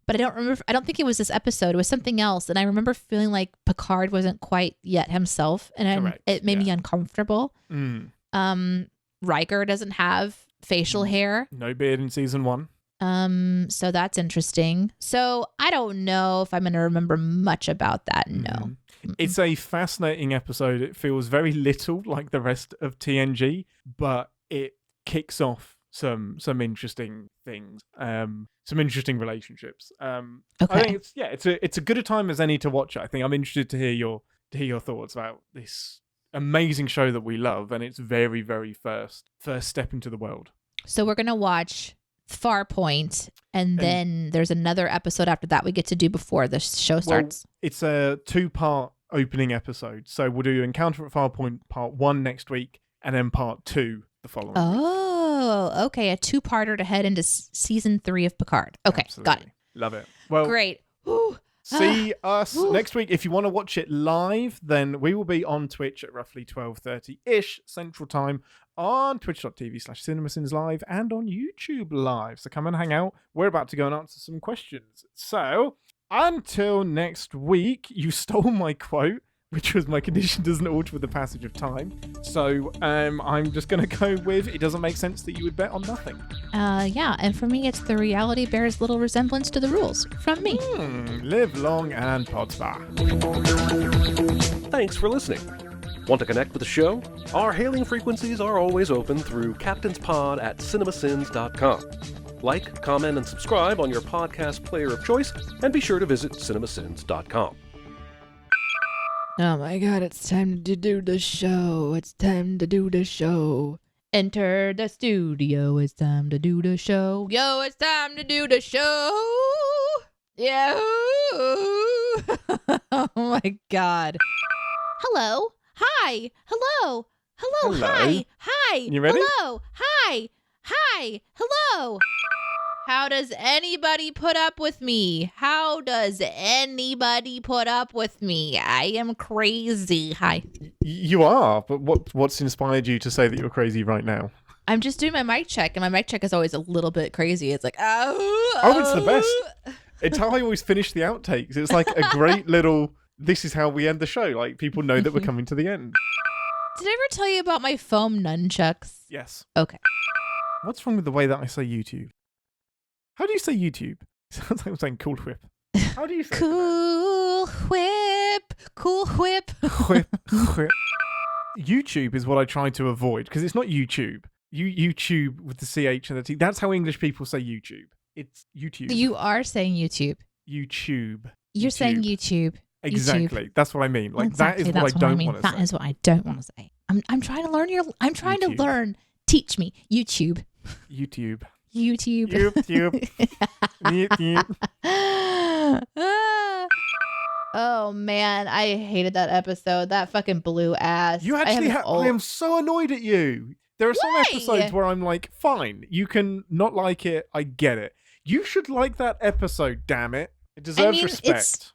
but I don't remember. I don't think it was this episode. It was something else, and I remember feeling like Picard wasn't quite yet himself, and it made me uncomfortable. Riker doesn't have facial hair. No beard in season 1. So that's interesting. So I don't know if I'm going to remember much about that. No. It's a fascinating episode. It feels very little like the rest of TNG, but it kicks off some interesting things, some interesting relationships. Okay. I think it's a good a time as any to watch it. I think I'm interested to hear your thoughts about this amazing show that we love and its very, very first step into the world. So we're gonna watch Farpoint, and then there's another episode after that we get to do before the show starts. Well, it's a 2-part opening episode. So we'll do Encounter at Farpoint part 1 next week, and then part 2 the following week. Oh, okay. A 2-parter to head into season 3 of Picard. Okay, Absolutely. Got it. Love it. Well, great. See us next week. If you want to watch it live, then we will be on Twitch at roughly 12:30-ish Central Time on twitch.tv/CinemaSins Live and on YouTube Live. So come and hang out. We're about to go and answer some questions. So until next week, you stole my quote, which was my condition doesn't alter with the passage of time. So I'm just going to go with it doesn't make sense that you would bet on nothing. Yeah, and for me, it's the reality bears little resemblance to the rules from me. Live long and Podsper. Thanks for listening. Want to connect with the show? Our hailing frequencies are always open through captainspod@cinemasins.com. Like, comment, and subscribe on your podcast player of choice, and be sure to visit cinemasins.com. Oh my god, it's time to do the show. It's time to do the show. Enter the studio. It's time to do the show. Yo, it's time to do the show. Yeah. Oh my god. Hello. Hi. Hello. Hello. Hi. Hi. You ready? Hello. Hi. Hi. Hello. How does anybody put up with me? How does anybody put up with me? I am crazy. Hi. You are, but what's inspired you to say that you're crazy right now? I'm just doing my mic check, and my mic check is always a little bit crazy. It's like, it's the best. It's how I always finish the outtakes. It's like a great little, this is how we end the show. Like, people know that we're coming to the end. Did I ever tell you about my foam nunchucks? Yes. Okay. What's wrong with the way that I say YouTube? How do you say YouTube? Sounds like I'm saying Cool Whip. How do you say Cool Whip? Cool Whip. Whip. YouTube is what I try to avoid, because it's not YouTube. YouTube with the CH and the T. That's how English people say YouTube. It's YouTube. You are saying YouTube. YouTube. You're saying YouTube. Exactly. YouTube. That's what I mean. Like, exactly. That is what I don't want to say. That is what I don't want to say. I'm trying to learn I'm trying to learn. Teach me. YouTube. YouTube. Oh man, I hated that episode. That fucking blew ass. You actually I am so annoyed at you. There are some episodes where I'm like, fine, you can not like it. I get it. You should like that episode, damn it. It deserves respect.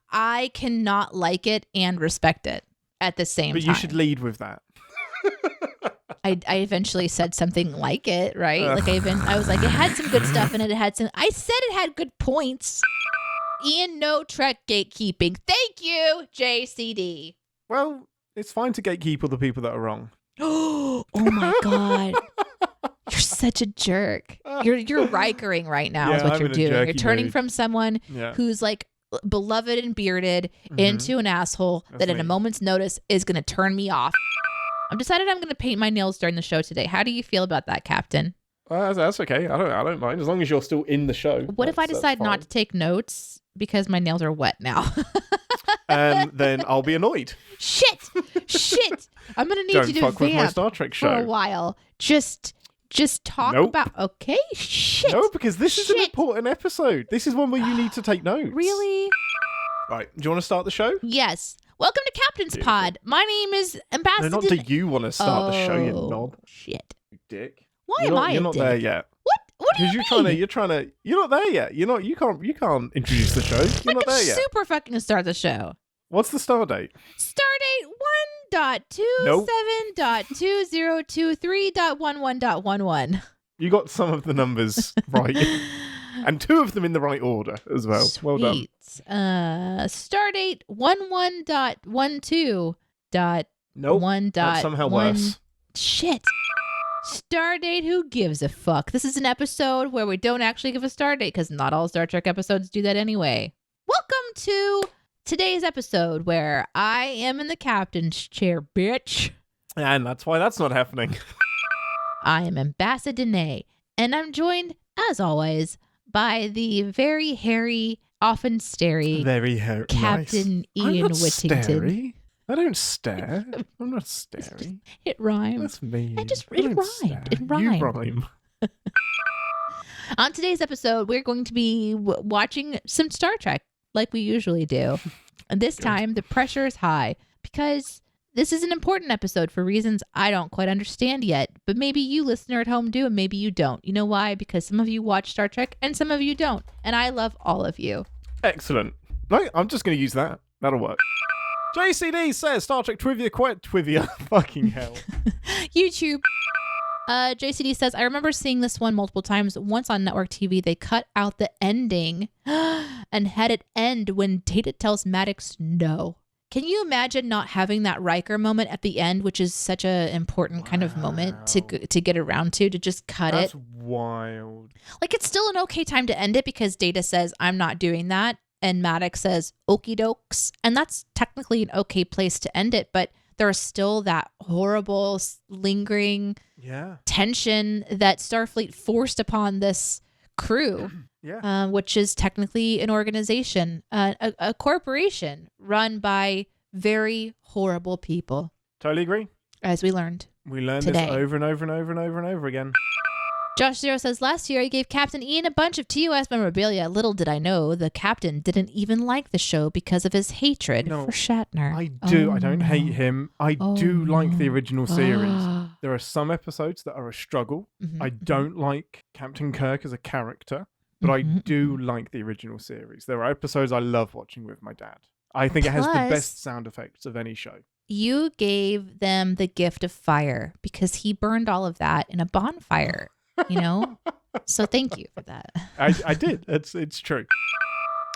I cannot like it and respect it. at the same time. But you should lead with that. I eventually said something like it, right? Like I was like, it had some good stuff in it. I said it had good points. Ian, no Trek gatekeeping. Thank you, JCD. Well, it's fine to gatekeep all the people that are wrong. Oh my God. You're such a jerk. You're Rikering right now is what you're doing. You're turning from someone who's like beloved and bearded into an asshole that at a moment's notice is going to turn me off. I've decided I'm going to paint my nails during the show today. How do you feel about that, Captain? That's okay. I don't mind as long as you're still in the show. What if I decide not to take notes because my nails are wet now? Then I'll be annoyed. Shit. I'm going to need you to fuck with my vamp Star Trek show for a while. Just talk about. Okay, shit. No, because this is an important episode. This is one where you need to take notes. Really? Right. Do you want to start the show? Yes. Welcome to Captain's Pod. My name is Ambassador. No, not do you want to start the show, you knob. Shit. You dick. Why am I a You're not dick? there yet. What do you mean? You're not there yet. You can't introduce the show. You're not there yet. Super fucking start the show. What's the star date? Stardate 1.27.2023.11.11. You got some of the numbers right. And 2 of them in the right order as well. Sweet. Well done. Stardate 11.12. Nope. That's somehow worse. Shit. Stardate, who gives a fuck? This is an episode where we don't actually give a stardate because not all Star Trek episodes do that anyway. Welcome to today's episode where I am in the captain's chair, bitch. And that's why that's not happening. I am Ambassador Deneé, and I'm joined, as always, by the very hairy, often starey Captain Ian Whittington. Starey. I don't stare. I'm not staring. It rhymed. That's mean. It rhymed. Stare. It rhymed. You rhyme. On today's episode, we're going to be watching some Star Trek like we usually do. And this time, the pressure is high because this is an important episode for reasons I don't quite understand yet. But maybe you, listener at home, do, and maybe you don't. You know why? Because some of you watch Star Trek and some of you don't. And I love all of you. Excellent. Right, I'm just going to use that. That'll work. JCD says Star Trek trivia. Fucking hell. YouTube. JCD says, I remember seeing this one multiple times. Once on network TV, they cut out the ending and had it end when Data tells Maddox no. Can you imagine not having that Riker moment at the end, which is such an important kind of moment to get around to just cut That's it? That's wild. Like, it's still an okay time to end it because Data says, I'm not doing that. And Maddox says, okie dokes. And that's technically an okay place to end it. But there's still that horrible, lingering tension that Starfleet forced upon this crew, which is technically an organization, a corporation run by very horrible people. Totally agree. As we learned. We learned today. This over and over and over and over and over again. Josh Zero says, last year I gave Captain Ian a bunch of TOS memorabilia. Little did I know the captain didn't even like the show because of his hatred for Shatner. I do. I don't hate him. I do like the original series. There are some episodes that are a struggle. I don't like Captain Kirk as a character, but I do like the original series. There are episodes I love watching with my dad. I think it has the best sound effects of any show. You gave them the gift of fire because he burned all of that in a bonfire. You know, so thank you for that. I did. It's true.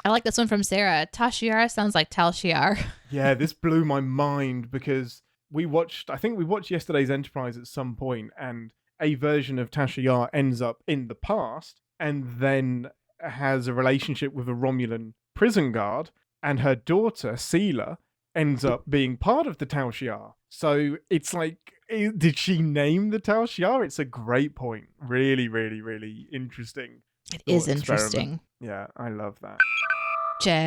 I like this one from Sarah. Tashiar sounds like Tal Shiar. Yeah, this blew my mind because I think we watched yesterday's Enterprise at some point, and a version of Tashiar ends up in the past and then has a relationship with a Romulan prison guard, and her daughter, Sela, ends up being part of the Tal Shiar. So it's like, did she name the Tal Shiar? It's a great point. Really, really, really interesting. It is interesting. Yeah, I love that. Jack.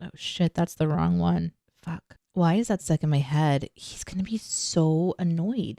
Oh shit, that's the wrong one. Fuck. Why is that stuck in my head? He's gonna be so annoyed.